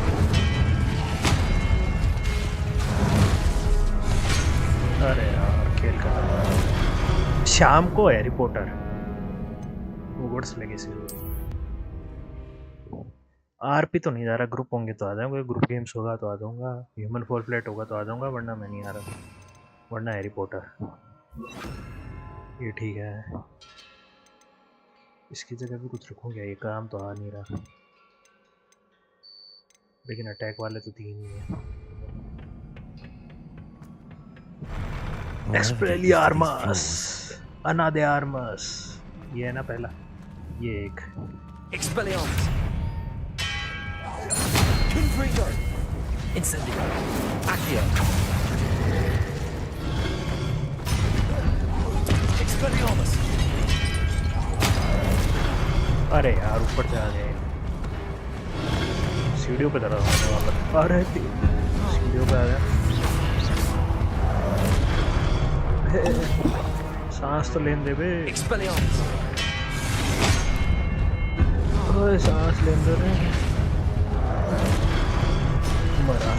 अरे यार खेल खत्म। शाम को है रिपोर्टर। Hogwarts legacy. आरपी तो नहीं जा रहा, ग्रुप होंगे तो आ जाऊंगा, ग्रुप गेम्स होगा तो आ जाऊंगा, ह्यूमन फॉल फ्लैट होगा तो आ जाऊंगा, वरना मैं नहीं आ रहा, वरना है रिपोर्टर। ये ठीक है, इसकी जगह भी कुछ रखूंगा, ये काम तो आ नहीं रहा, लेकिन अटैक वाले तो 3 ही है। एक्सपेलियार्मस, अनादेआर्मस, ये है ना पहला, ये एक Expelliarmus. Confringo, Incendio. Accio. Expelliarmus. अरे यार ऊपर से आ गए, सीढ़ियों पे चला वापस, अरे सीढ़ियों पे आ गया। सांस तो लेने दे बे। Expelliarmus. ओए सांस लेने दे रे। मरा।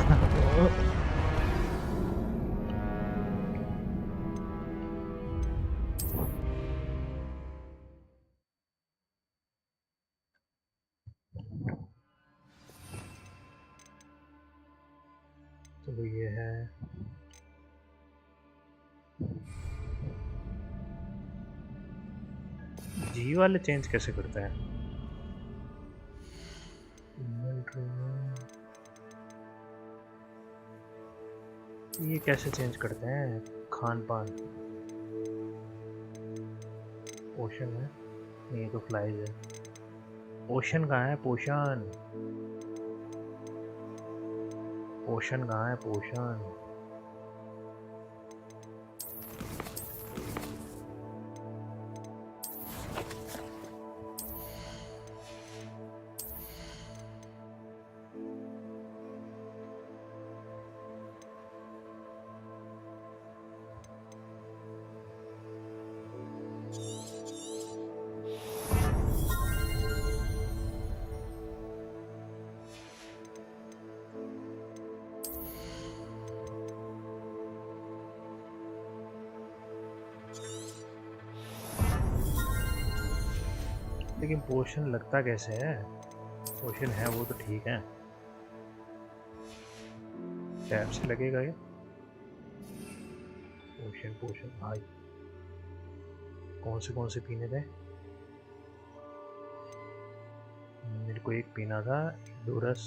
तो ये है जी वाले चेंज कैसे करते हैं? ये कैसे चेंज करते हैं? खान पान, पोषण है नहीं, ये तो फ्लाइज है। पोषण कहाँ है? पोषण, पोषण कहाँ है? पोषण लेकिन पोषण लगता कैसे है? पोषण है वो तो ठीक है, टैब से लगेगा ये पोषण? पोषण भाई कौन से पीने थे? मेरे को एक पीना था डोरस,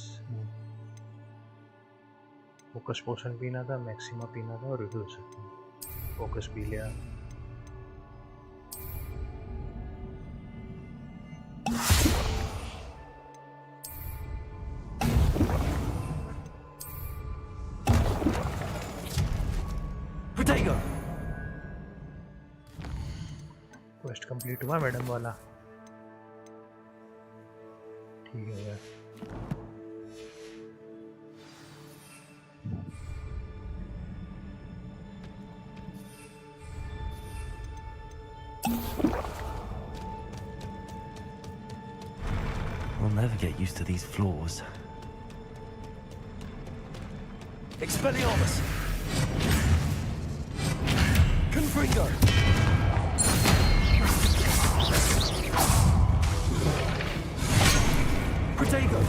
फोकस पोषण पीना था, मैक्सिमा पीना था और रिड्यूस। फोकस पी लिया। क्वेस्ट कंप्लीट हुआ मैडम वाला, ठीक है यार। We'll never get used to these floors. Expelliarmus. Confringo. Protego.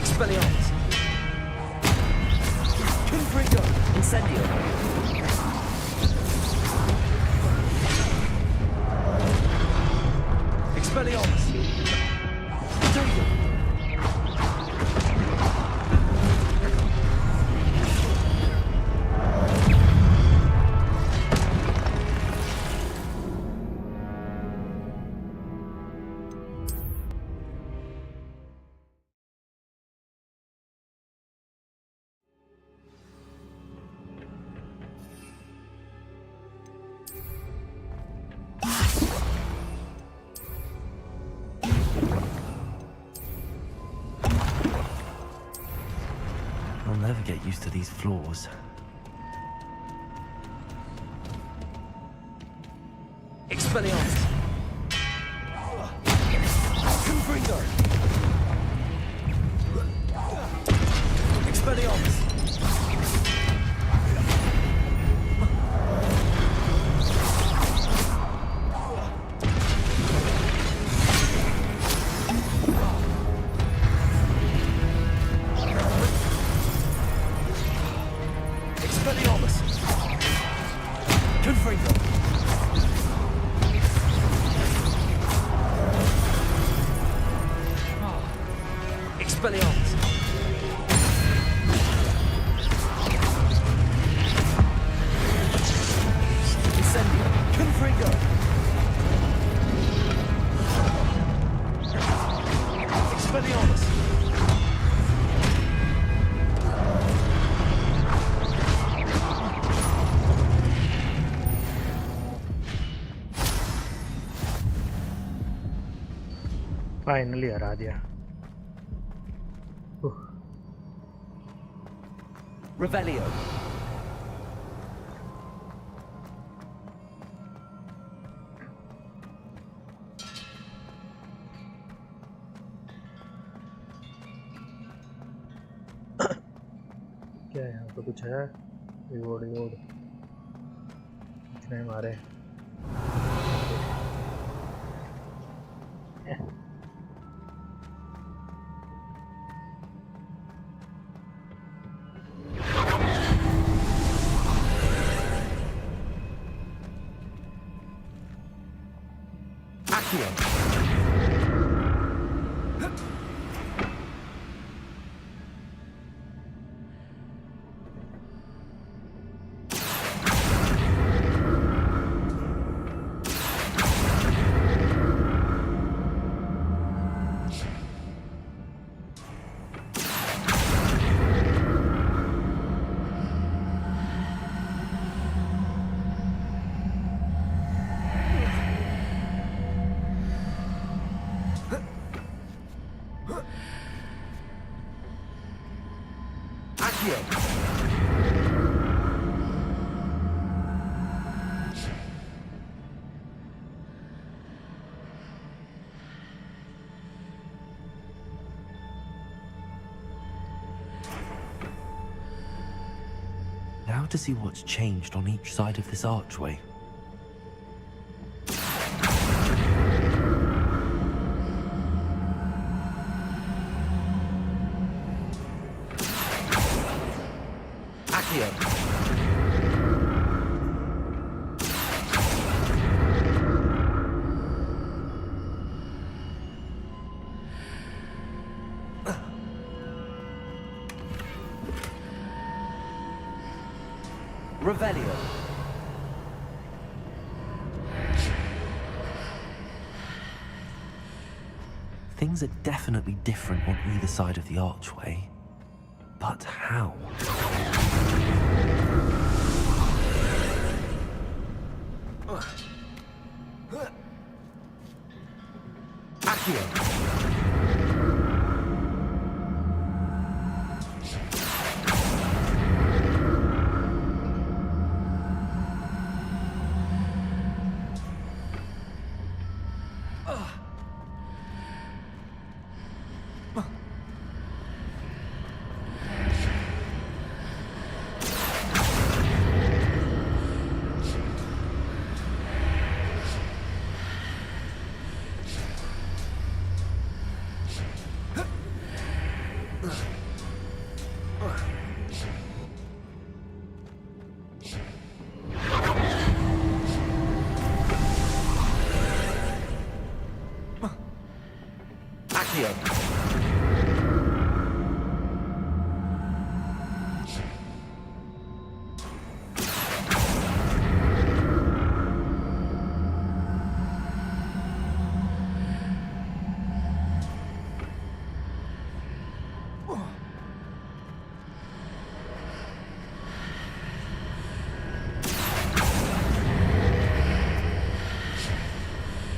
Expelliarmus. Expelliarmus! Potato! I'll never get used to these floors. Expelliarmus! Confringo! Expelliarmus! Expelliarmus! Confringo! Expelliarmus! Incendio! Confringo! Expelliarmus! Finally हरा दिया। Revelio. क्या है यहाँ पे कुछ है? Reward इतने मारे। Now to see what's changed on each side of this archway. Accio. Revelio. Things are definitely different on either side of the archway. But how? Accio. Accio.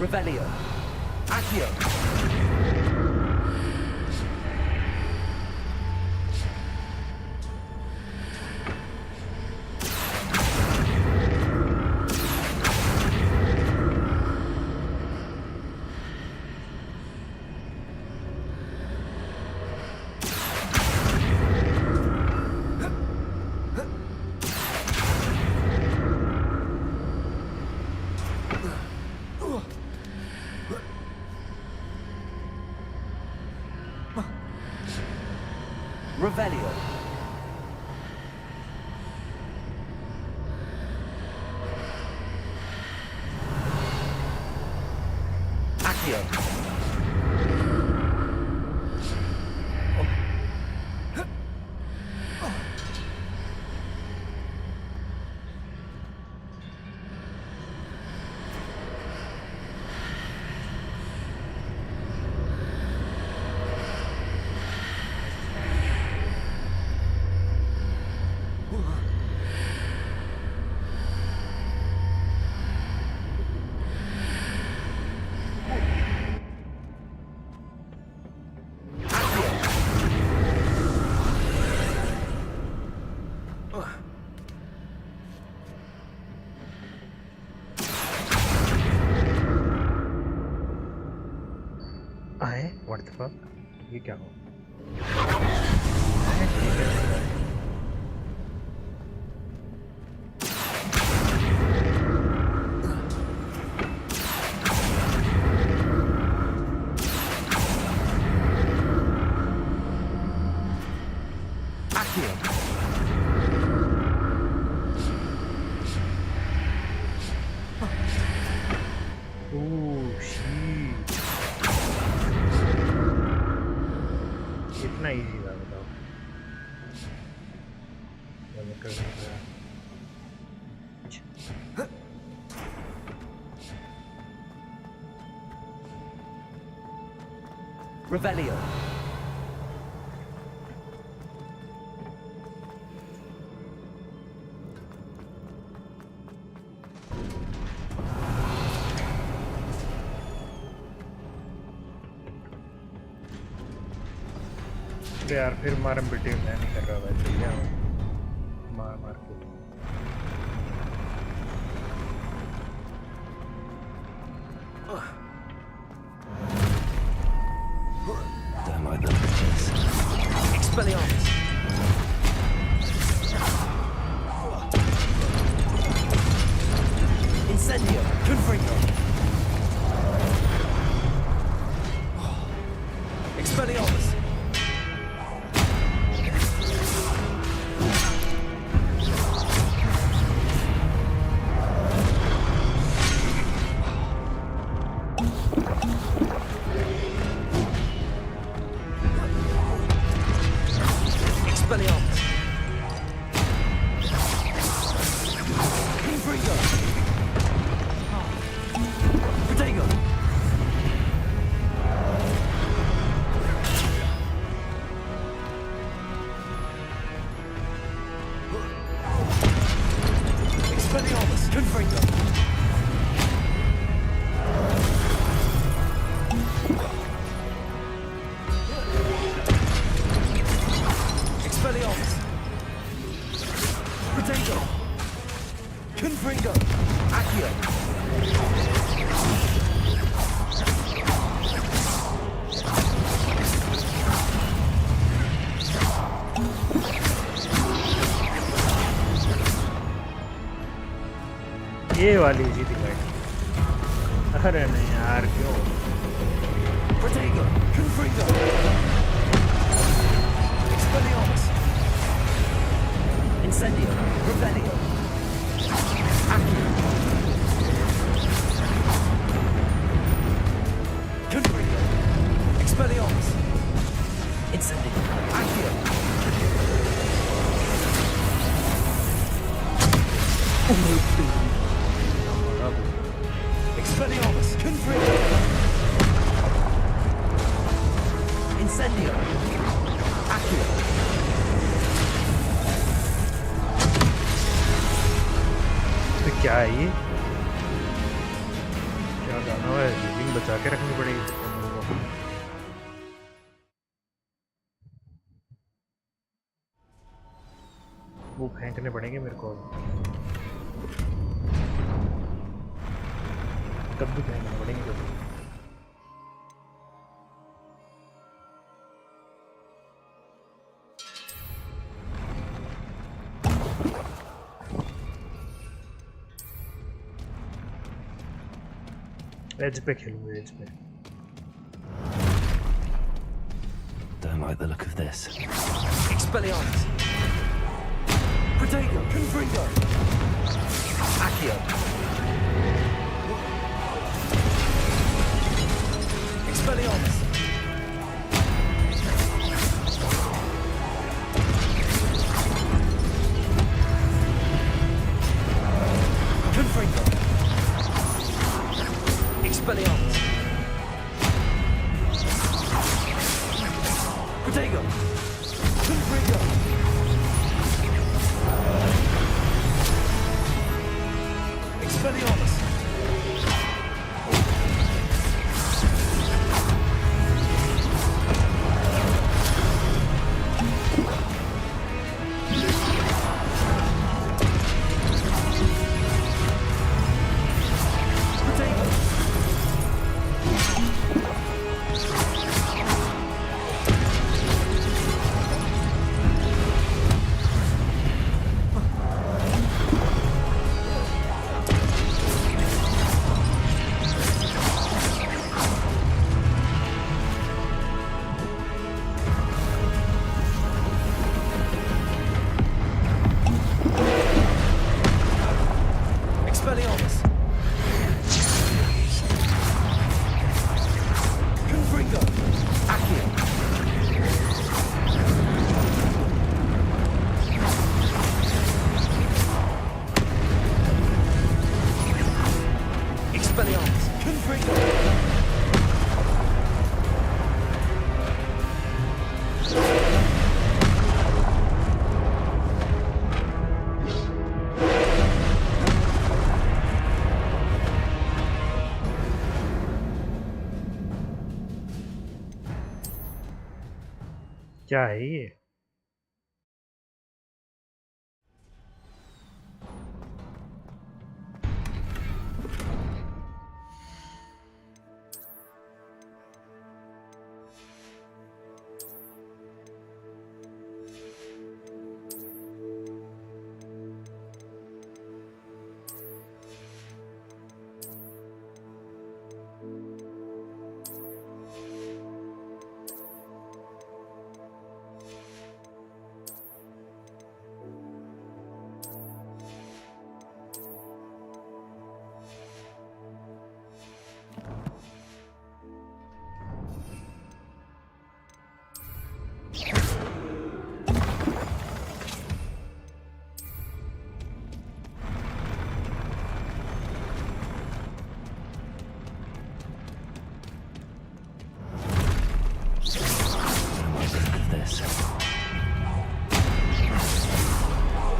Revelio. Accio. Revelio. Accio. आए? What the fuck? ये क्या हो? इतना easy था बताओ। Revelio. यार फिर मारम पिटी मैं नहीं कर रहा वैसे क्या मार मार के Don't like the bitches. Expelliarmus. Incendio. Confringo. Expelliarmus. Expelliarmus. Confringo. Protego. Expelliarmus. Confringo. Expelliarmus. Protego. Confringo. Accio. ये वाली इजी थी भाई। अरे नहीं यार क्यों? Protego. Confringo. Expelliarmus. Incendio. Revelio. Accio. Confringo. Expelliarmus! Incendio! Accio! Expelliarmus! Confringo! Incendio! Accio! तो क्या है ये? क्या गाना है? रीडिंग बचा के रखनी पड़ेगी सबको। वो फेंकने पड़ेंगे मेरे को। तब भी फेंकने पड़ेंगे कभी। एज पे खेलूंगा, एज पे। Don't like the look of this. Expelliarmus! Protego! Confringo! Accio! Expelliarmus! Confringo! Expelliarmus! Protego! Confringo! Expelliarmus! Expelliarmus! Confringo! Accio! Expelliarmus! Confringo! क्या है ये?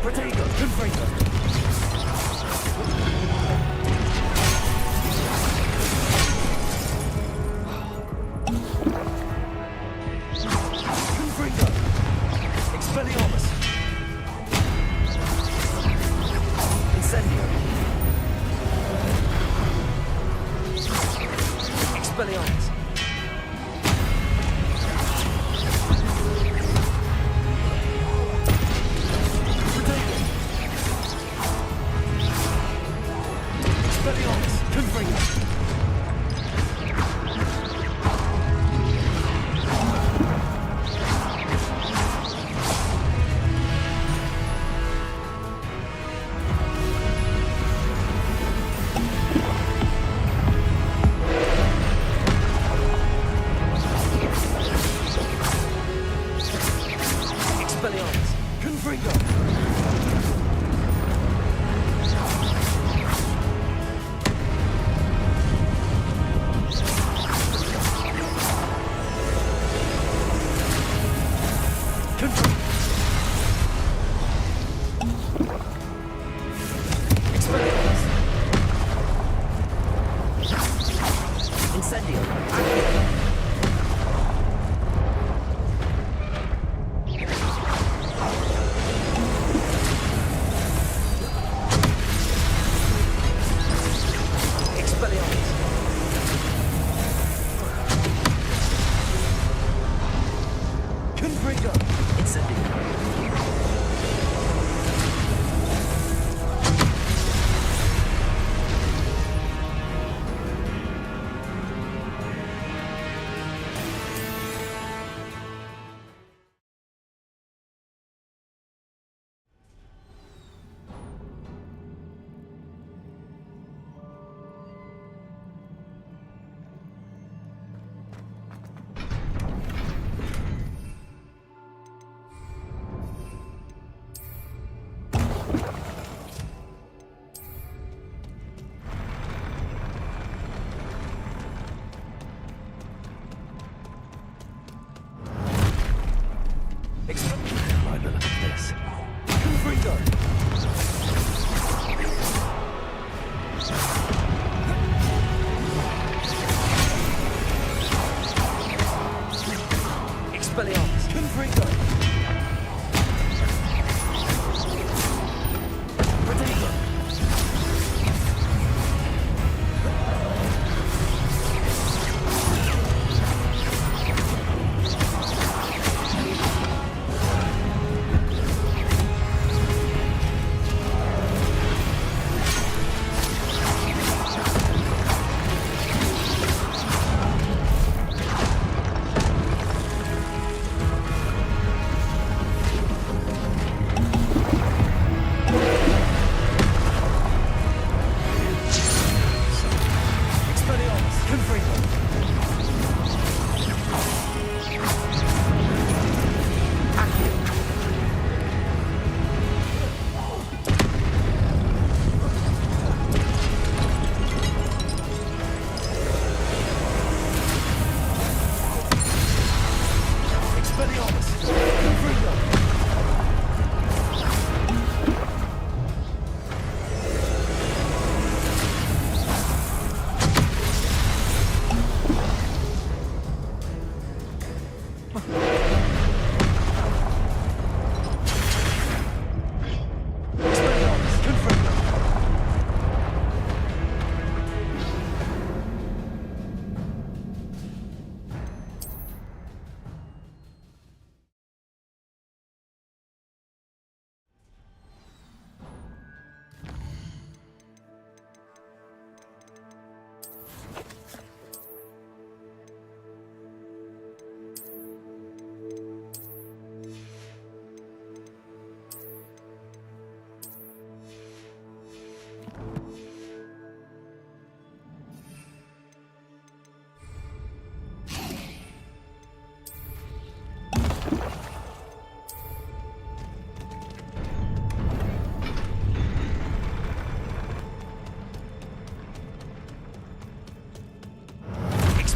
Protego! Confringo! Confringo! Expelliarmus! Incendio! Expelliarmus! Expelliarmus! Confringo!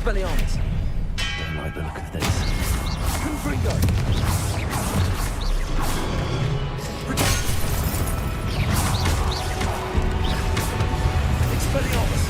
Expelliarmus! Don't like the look of this. Confringo! Expelliarmus!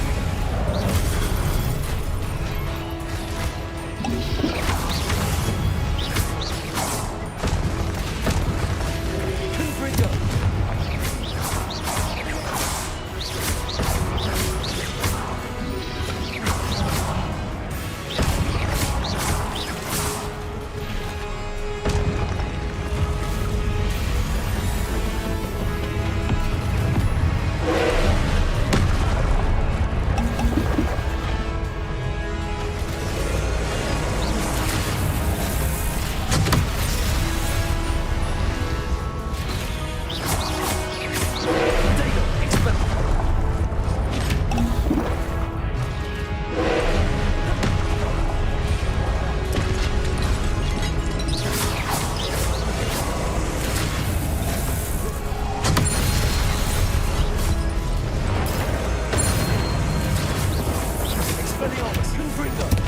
Confringo!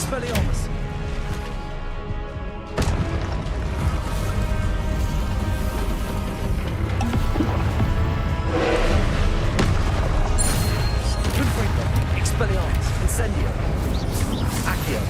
Expelliarmus! Confringo! Expelliarmus! Incendio! Accio!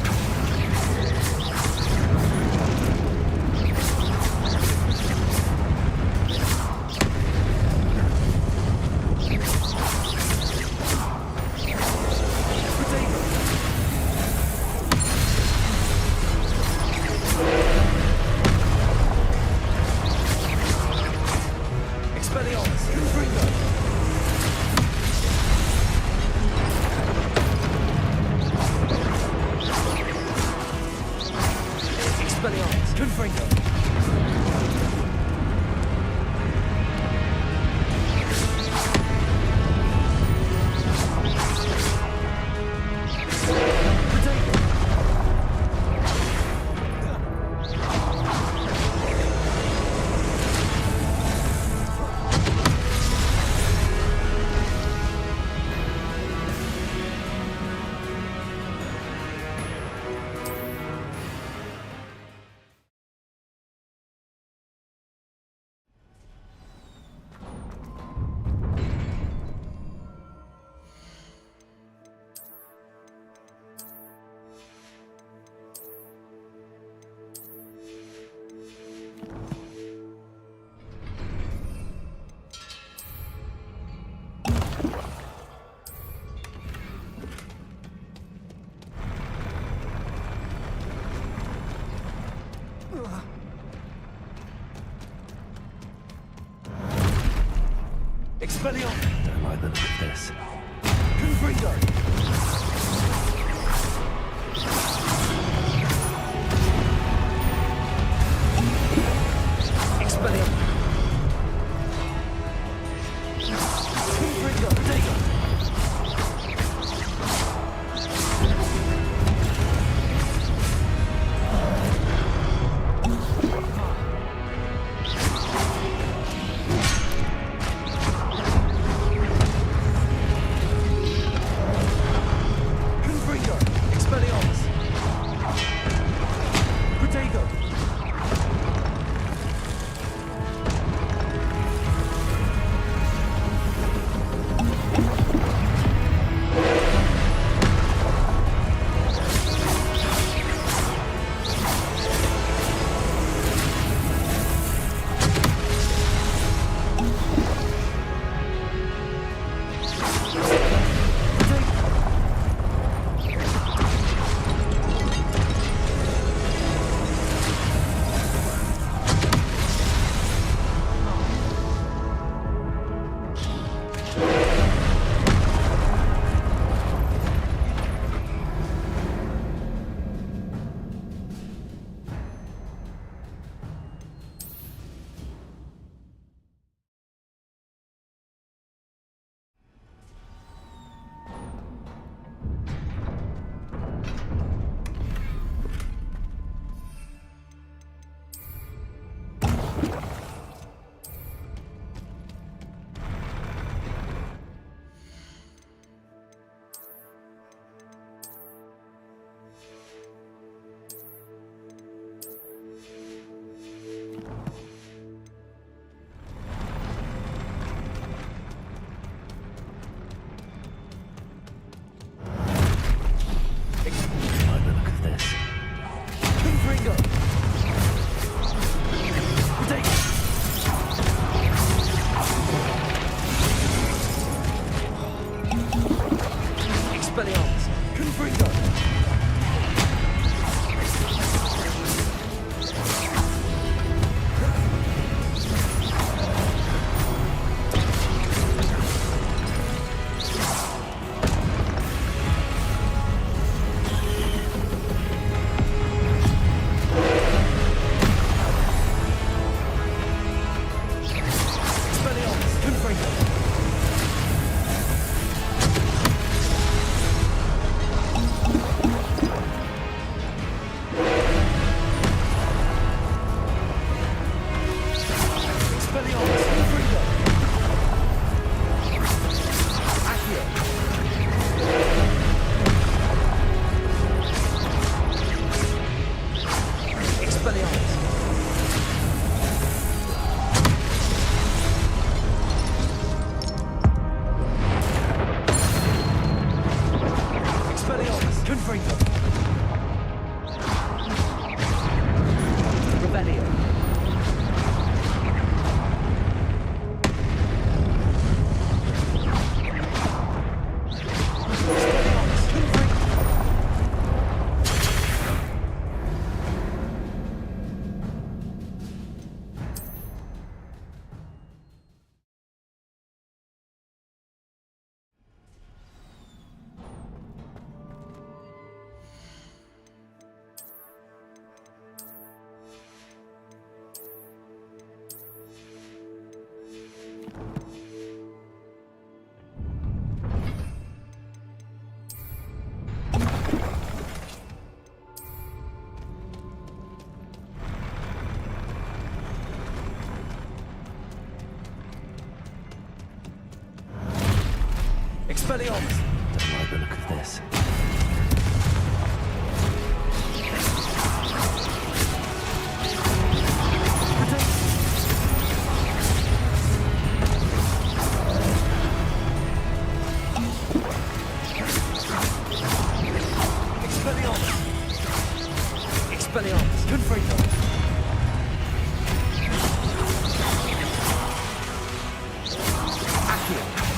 Expelliarmus! Don't like the look of this. Confringo! Expelliarmus! Confringo! Dagger! Revelio. Expelliarmus! Don't like the look of this. Expelliarmus! Confringo! Accio!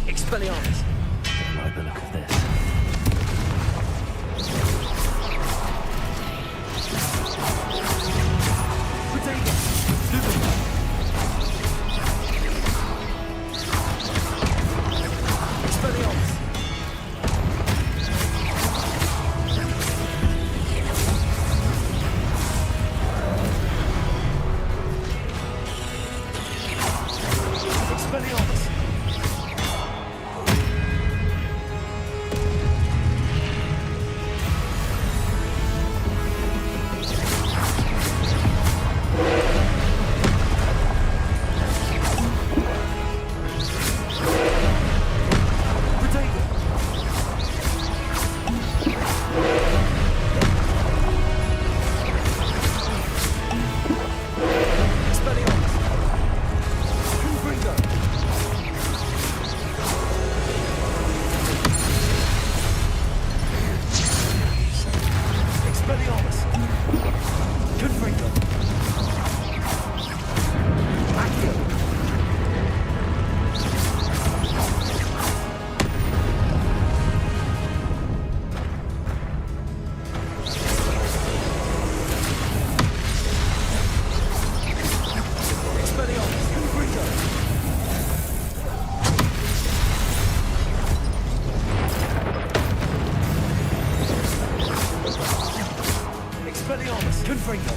Expelliarmus! Don't like the look of this. Expelliarmus! Confringo!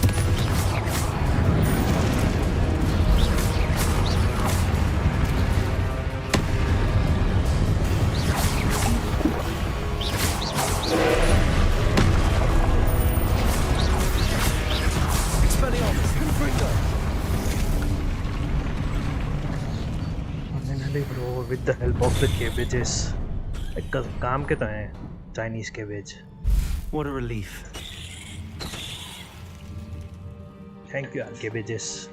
with the help of the cabbages. काम के तो हैं Chinese cabbage. What a relief. Thank you, cabbages.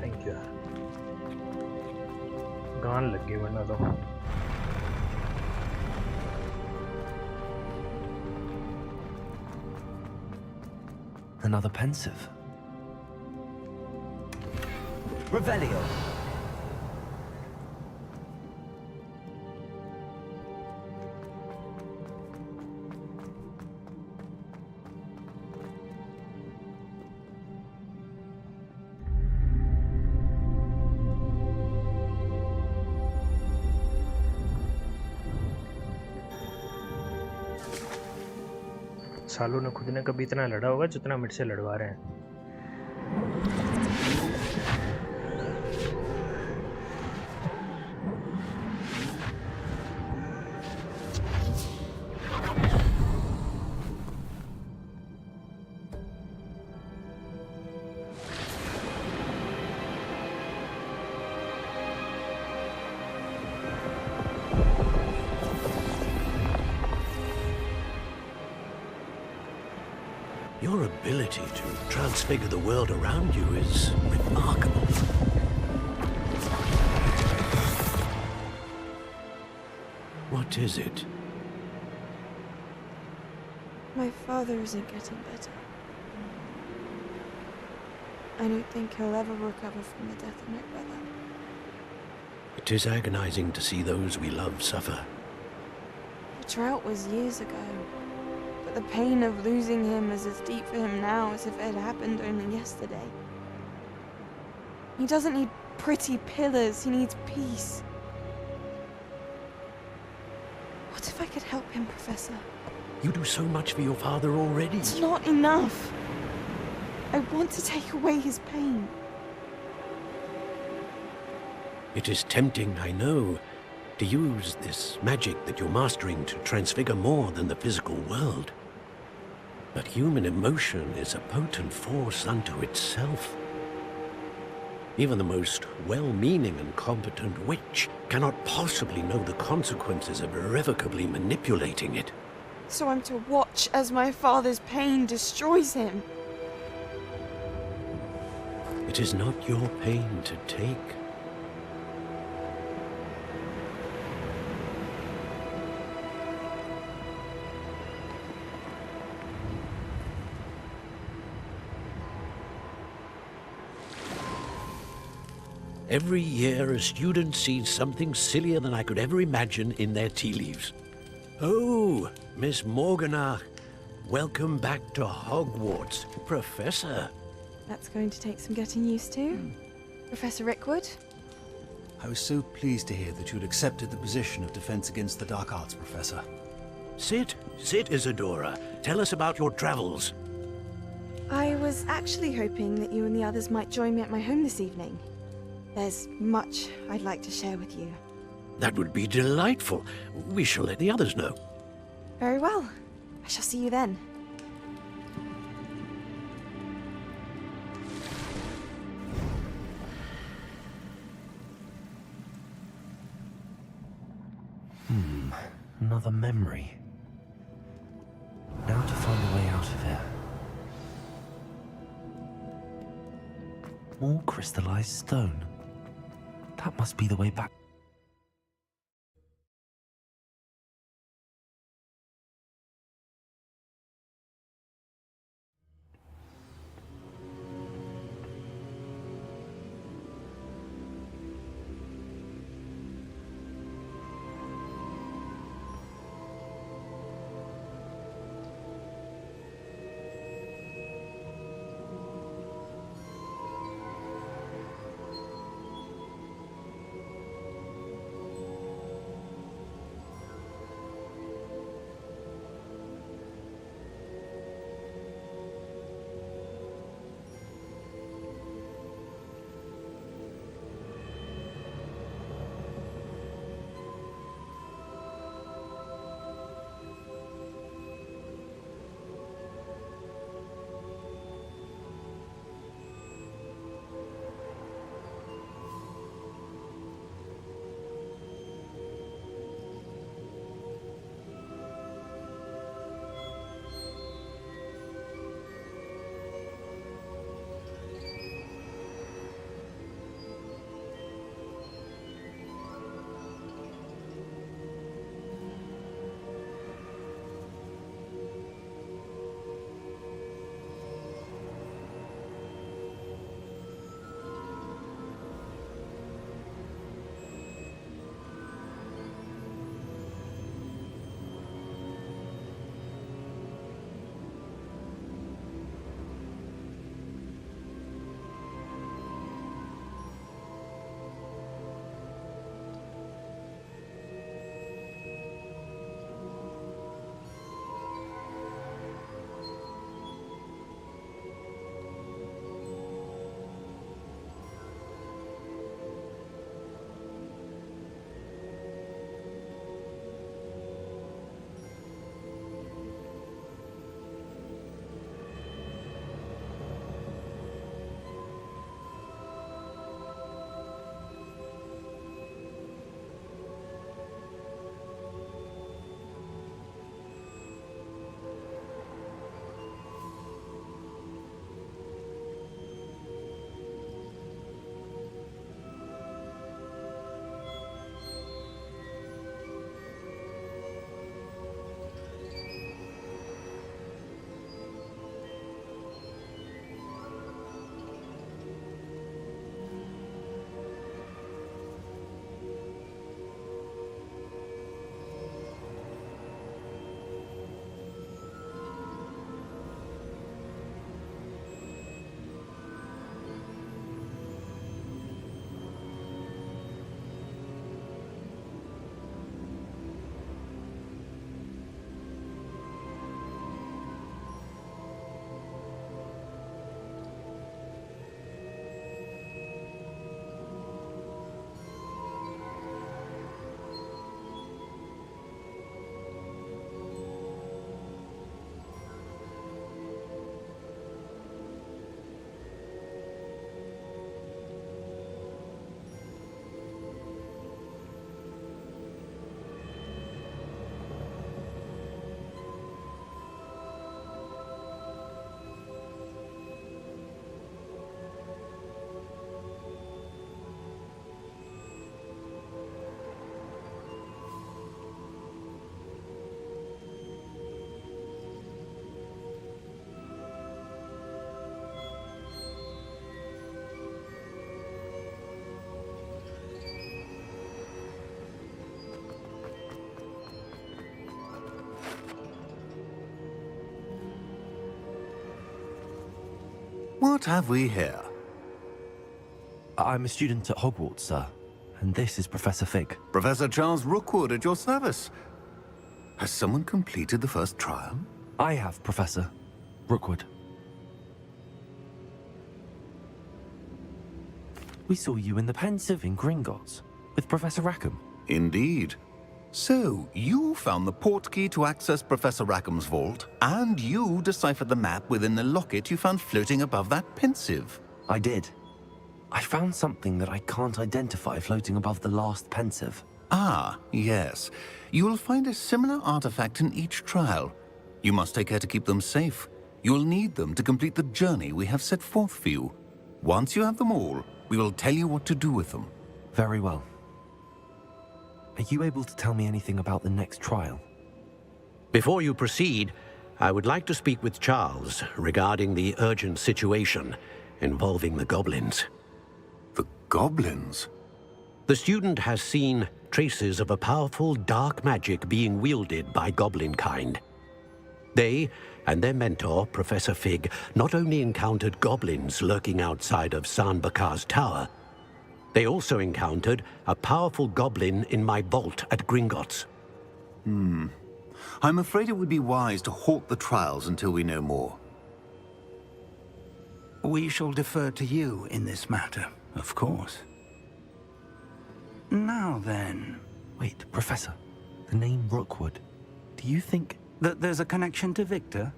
Thank you. गान लग गई वरना तो. Another pensive. Revelio. सालों ने खुद ने कभी इतना लड़ा होगा जितना मेरे से लड़वा रहे हैं. Your ability to transfigure the world around you is remarkable. What is it? My father isn't getting better. I don't think he'll ever recover from the death of my brother. It is agonizing to see those we love suffer. The drought was years ago, but the pain of losing him is as deep for him now as if it had happened only yesterday. He doesn't need pretty pillars, he needs peace. What if I could help him, Professor? You do so much for your father already. It's not enough. I want to take away his pain. It is tempting, I know, to use this magic that you're mastering to transfigure more than the physical world. But human emotion is a potent force unto itself. Even the most well-meaning and competent witch cannot possibly know the consequences of irrevocably manipulating it. So I'm to watch as my father's pain destroys him. It is not your pain to take. Every year, a student sees something sillier than I could ever imagine in their tea leaves. Oh, Miss Morganach, welcome back to Hogwarts, Professor. That's going to take some getting used to. Professor Rickwood? I was so pleased to hear that you'd accepted the position of Defense Against the Dark Arts, Professor. Sit, Isadora. Tell us about your travels. I was actually hoping that you and the others might join me at my home this evening. There's much I'd like to share with you. That would be delightful. We shall let the others know. Very well. I shall see you then. Another memory. Now to find a way out of here. More crystallized stone. That must be the way back. What have we here? I'm a student at Hogwarts, sir. And this is Professor Fig. Professor Charles Rookwood at your service. Has someone completed the first trial? I have, Professor Rookwood. We saw you in the Pensive in Gringotts with Professor Rackham. Indeed. So, you found the portkey to access Professor Rackham's vault, and you deciphered the map within the locket you found floating above that Pensive. I did. I found something that I can't identify floating above the last Pensive. Ah, yes. You will find a similar artifact in each trial. You must take care to keep them safe. You will need them to complete the journey we have set forth for you. Once you have them all, we will tell you what to do with them. Very well. Are you able to tell me anything about the next trial? Before you proceed, I would like to speak with Charles regarding the urgent situation involving the goblins. The goblins? The student has seen traces of a powerful dark magic being wielded by goblin kind. They and their mentor, Professor Fig, not only encountered goblins lurking outside of Sanbakar's tower, they also encountered a powerful goblin in my vault at Gringotts. I'm afraid it would be wise to halt the trials until we know more. We shall defer to you in this matter, of course. Now then... Wait, Professor. The name Rookwood. Do you think... that there's a connection to Victor?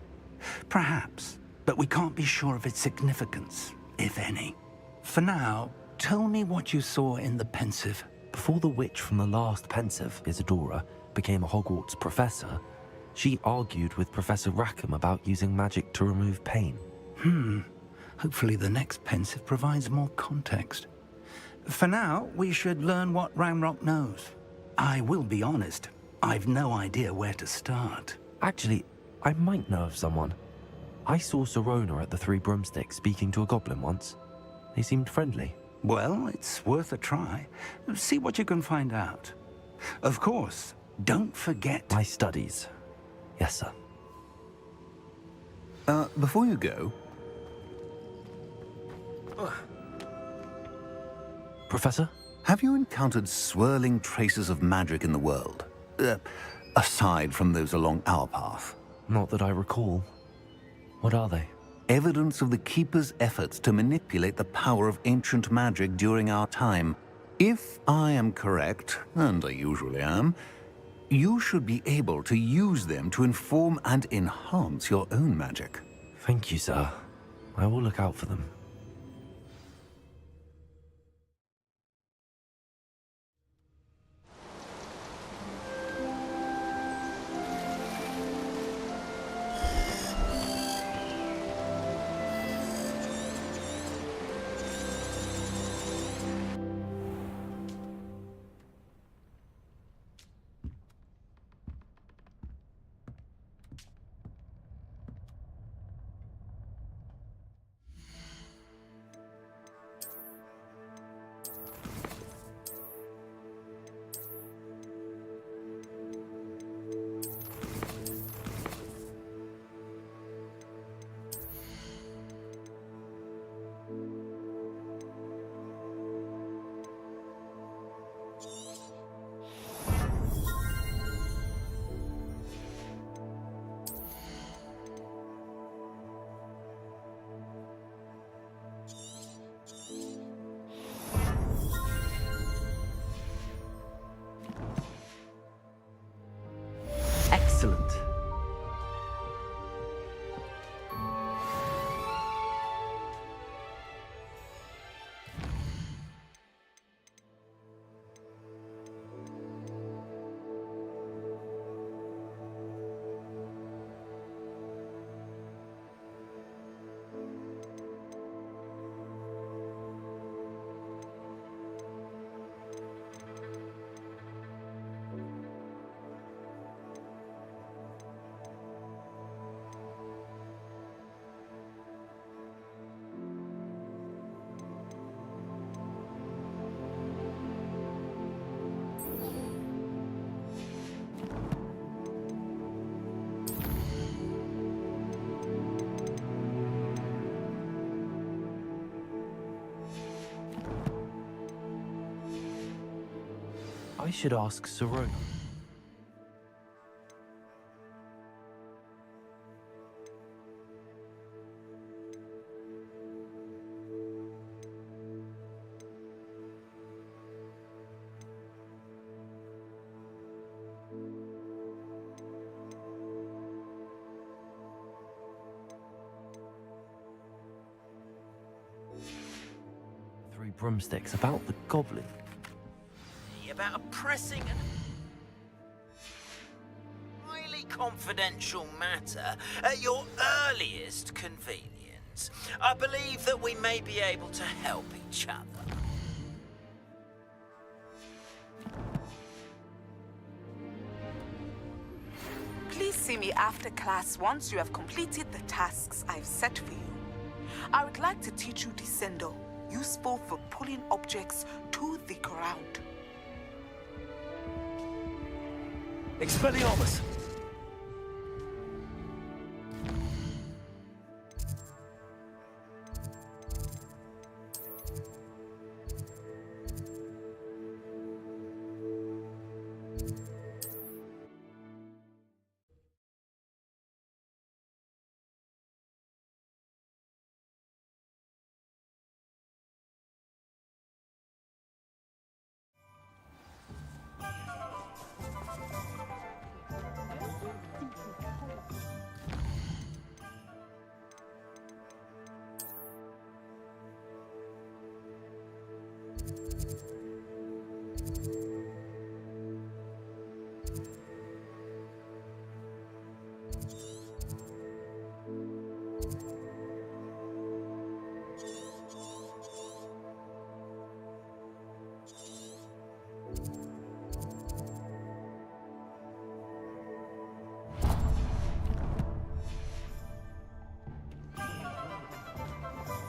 Perhaps, but we can't be sure of its significance, if any. For now, tell me what you saw in the Pensive. Before the witch from the last Pensive, Isadora, became a Hogwarts professor, she argued with Professor Rackham about using magic to remove pain. Hopefully the next Pensive provides more context. For now, we should learn what Ranrock knows. I will be honest, I've no idea where to start. Actually, I might know of someone. I saw Serona at the Three Broomsticks speaking to a goblin once. They seemed friendly. Well, it's worth a try. See what you can find out. Of course, don't forget... my studies. Yes, sir. Before you go... Professor? Have you encountered swirling traces of magic in the world? Aside from those along our path? Not that I recall. What are they? Evidence of the Keeper's efforts to manipulate the power of ancient magic during our time. If I am correct, and I usually am, you should be able to use them to inform and enhance your own magic. Thank you, sir. I will look out for them. Excellent. I should ask Saru. Three broomsticks about the goblin. About a pressing and highly confidential matter at your earliest convenience. I believe that we may be able to help each other. Please see me after class once you have completed the tasks I've set for you. I would like to teach you Descendo, useful for pulling objects to the ground. Expelliarmus!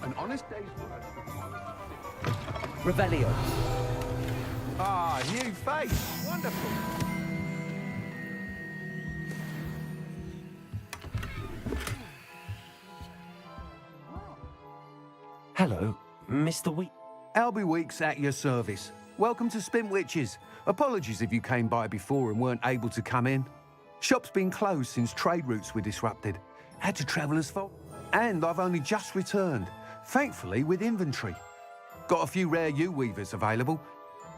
An honest day's work. Revelio. Ah, new face. Wonderful. Hello, Mr. Week. Albie Weeks at your service. Welcome to Spintwitches. Apologies if you came by before and weren't able to come in. Shop's been closed since trade routes were disrupted. Had to travel as far. And I've only just returned, thankfully with inventory. Got a few rare U-weavers available.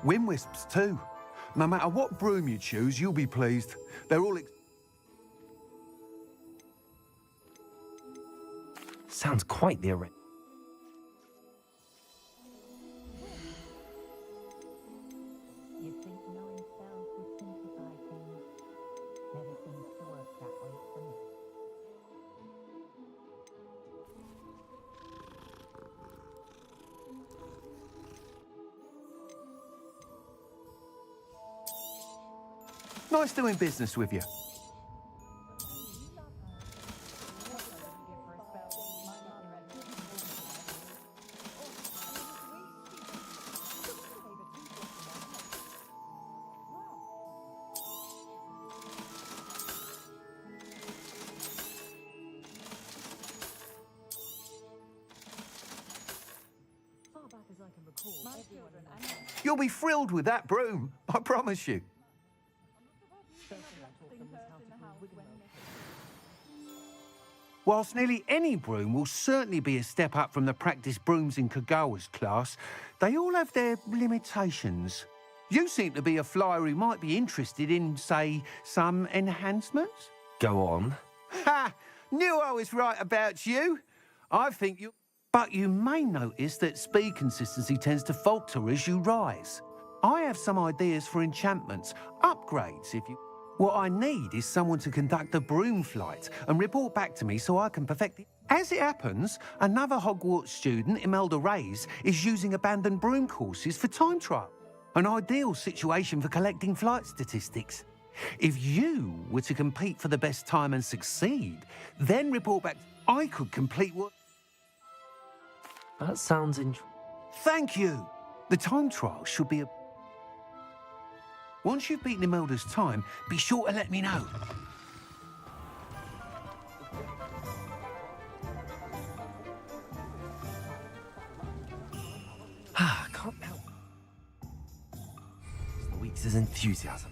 Wind wisps too. No matter what broom you choose, you'll be pleased. They're all... Sounds quite the array. Nice doing business with you. You'll be thrilled with that broom, I promise you. Whilst nearly any broom will certainly be a step up from the practice brooms in Kagawa's class, they all have their limitations. You seem to be a flyer who might be interested in, say, some enhancements? Go on. Ha! Knew I was right about you. I think you... But you may notice that speed consistency tends to falter as you rise. I have some ideas for enchantments, upgrades if you... What I need is someone to conduct a broom flight and report back to me so I can perfect it. As it happens, another Hogwarts student, Imelda Reyes, is using abandoned broom courses for time trial. An ideal situation for collecting flight statistics. If you were to compete for the best time and succeed, then report back, I could complete what... That sounds interesting. Thank you. The time trial should be a... Once you've beaten Imelda's time, be sure to let me know. Can't help. Mr. Weeks' his enthusiasm.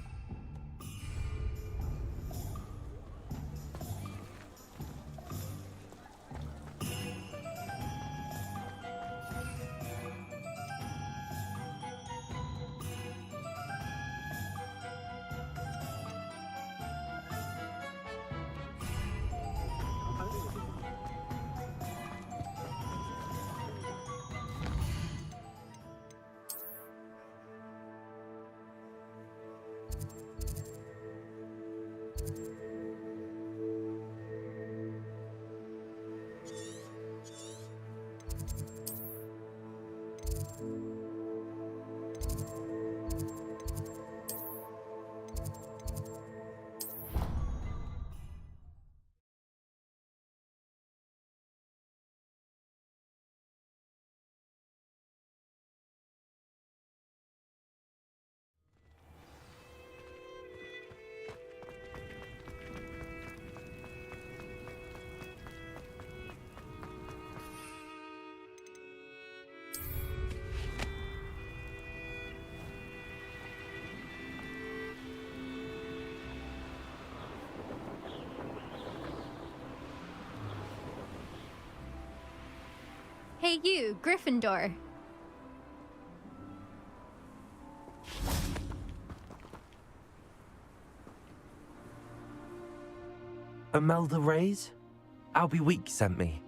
Hey you, Gryffindor. Imelda Reyes? Albie Week sent me.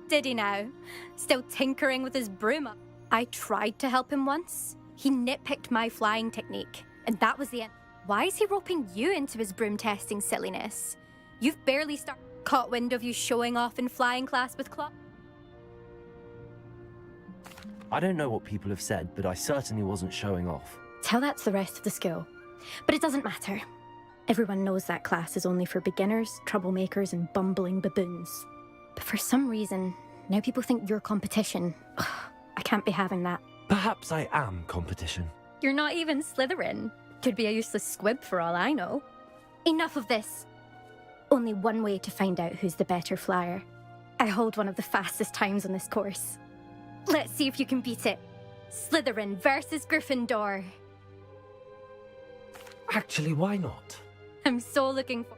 Did he now? Still tinkering with his broom? I tried to help him once. He nitpicked my flying technique, and that was the end. Why is he roping you into his broom testing silliness? You've barely caught wind of you showing off in flying class with Claw. I don't know what people have said, but I certainly wasn't showing off. Tell that to the rest of the school. But it doesn't matter. Everyone knows that class is only for beginners, troublemakers, and bumbling baboons. But for some reason, now people think you're competition. Ugh, I can't be having that. Perhaps I am competition. You're not even Slytherin. Could be a useless squib for all I know. Enough of this. Only one way to find out who's the better flyer. I hold one of the fastest times on this course. Let's see if you can beat it. Slytherin versus Gryffindor. Actually, why not? I'm so looking for...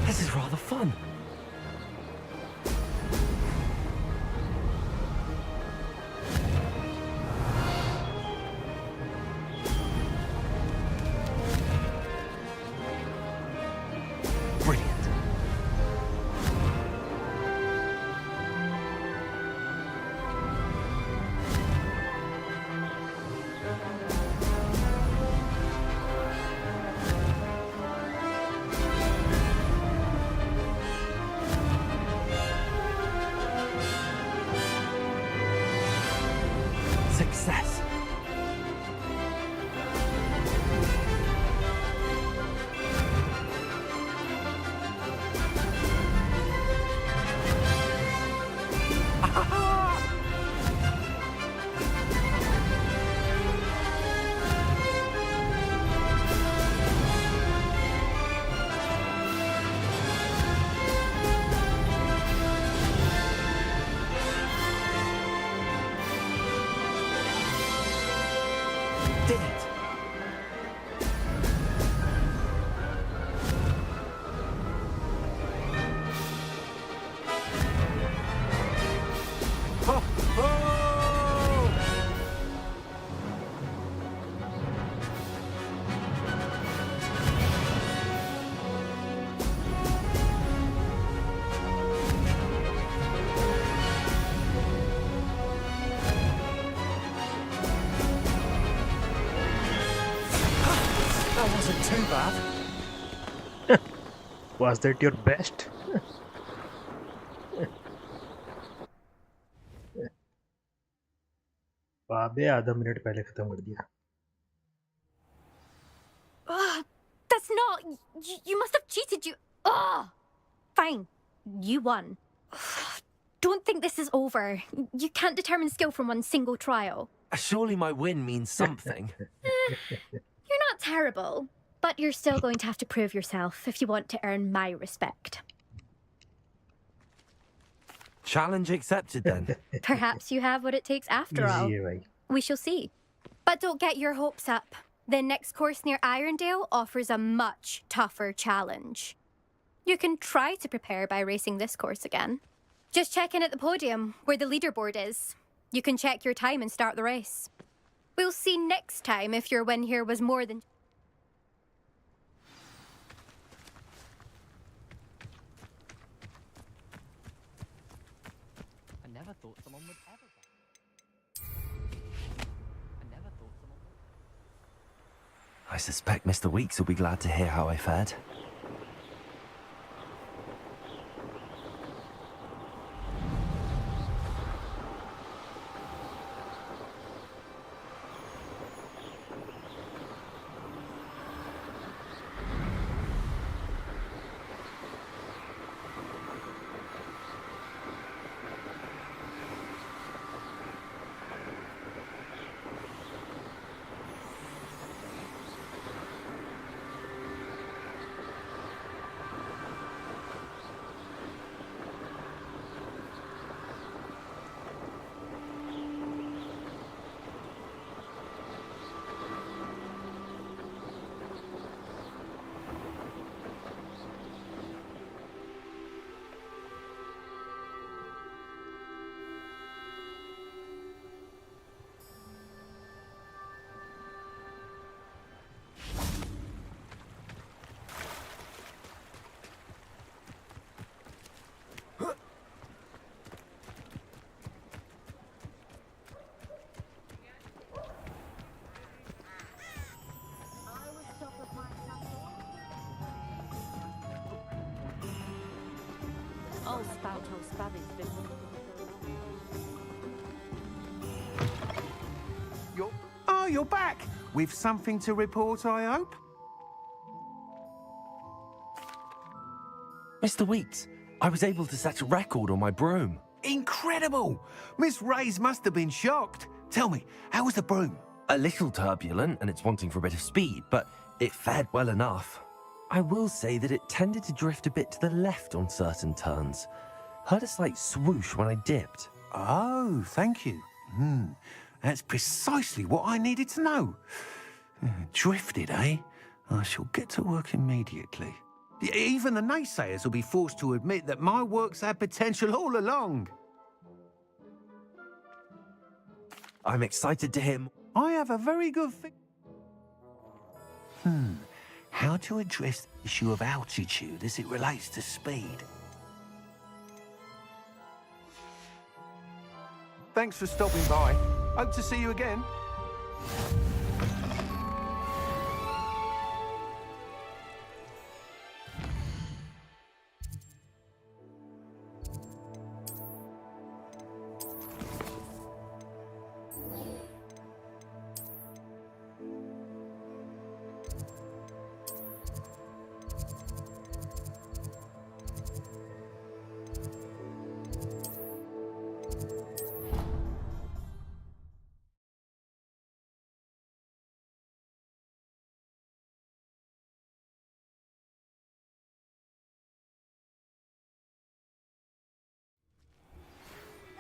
This is rather fun. Brilliant. Success. Did it. Ho, ho! That wasn't too bad. Was that your best? बाबे आधा minute पहले खत्म कर दिया. That's not... You must have cheated, you... Fine. You won. Don't think this is over. You can't determine skill from one single trial. Surely my win means something. You're not terrible. But you're still going to have to prove yourself if you want to earn my respect. Challenge accepted then. Perhaps you have what it takes after all. Easy है भाई. We shall see. But don't get your hopes up. The next course near Irondale offers a much tougher challenge. You can try to prepare by racing this course again. Just check in at the podium, where the leaderboard is. You can check your time and start the race. We'll see next time if your win here was more than... I never thought someone would ever. I suspect Mr. Weeks will be glad to hear how I fared. Oh, spout, oh, Spabby's been... You're back! With something to report, I hope? Mr. Weeks, I was able to set a record on my broom. Incredible! Miss Reyes must have been shocked. Tell me, how was the broom? A little turbulent and it's wanting for a bit of speed, but it fared well enough. I will say that it tended to drift a bit to the left on certain turns. Heard a slight swoosh when I dipped. Oh, thank you. That's precisely what I needed to know. Drifted, eh? I shall get to work immediately. Even the naysayers will be forced to admit that my work's had potential all along. I'm excited to hear... I have a very good thing. How to address the issue of altitude as it relates to speed. Thanks for stopping by. Hope to see you again.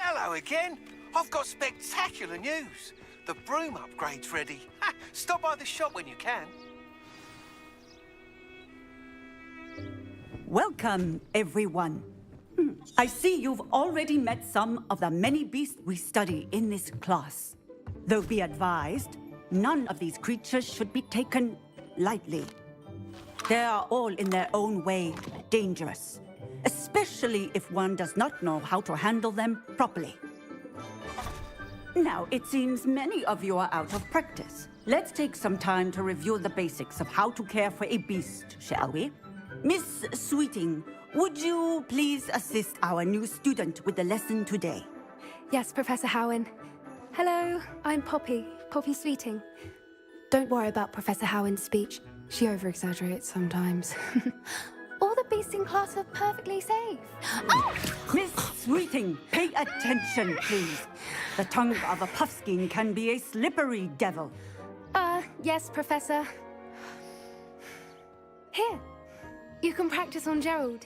Hello again. I've got spectacular news. The broom upgrade's ready. Stop by the shop when you can. Welcome, everyone. I see you've already met some of the many beasts we study in this class. Though be advised, none of these creatures should be taken lightly. They are all in their own way dangerous, especially if one does not know how to handle them properly. Now, it seems many of you are out of practice. Let's take some time to review the basics of how to care for a beast, shall we? Miss Sweeting, would you please assist our new student with the lesson today? Yes, Professor Howen. Hello, I'm Poppy Sweeting. Don't worry about Professor Howen's speech. She over-exaggerates sometimes. All the beasts in class are perfectly safe. Oh! Miss Sweeting, pay attention, please. The tongue of a puffskein can be a slippery devil. Yes, Professor. Here, you can practice on Gerald.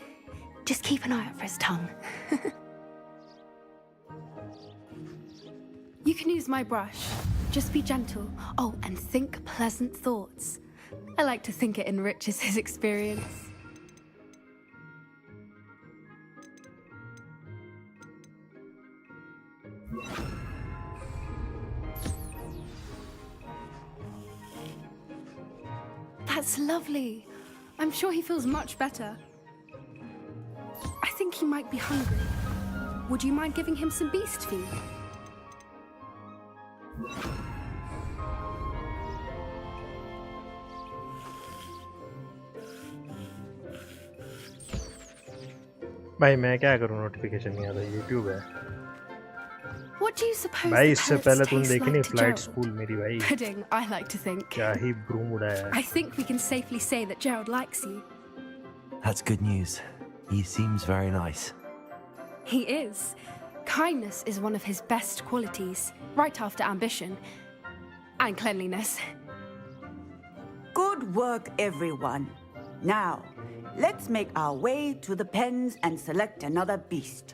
Just keep an eye out for his tongue. You can use my brush. Just be gentle. Oh, and think pleasant thoughts. I like to think it enriches his experience. That's lovely. I'm sure he feels much better. I think he might be hungry. Would you mind giving him some beast feed? भाई मैं क्या करूं notification नहीं आता YouTube है What do you suppose भाई the इससे pellets पहले तुम taste देखी like नहीं to फ्लाइट Gerald? स्कूल मेरी भाई Pudding, I like to think. क्या ही ब्रूम उड़ाया I think we can safely say that Gerald likes you. That's good news. He seems very nice. He is. Kindness is one of his best qualities, right after ambition and cleanliness. Good work, everyone. Now, let's make our way to the pens and select another beast.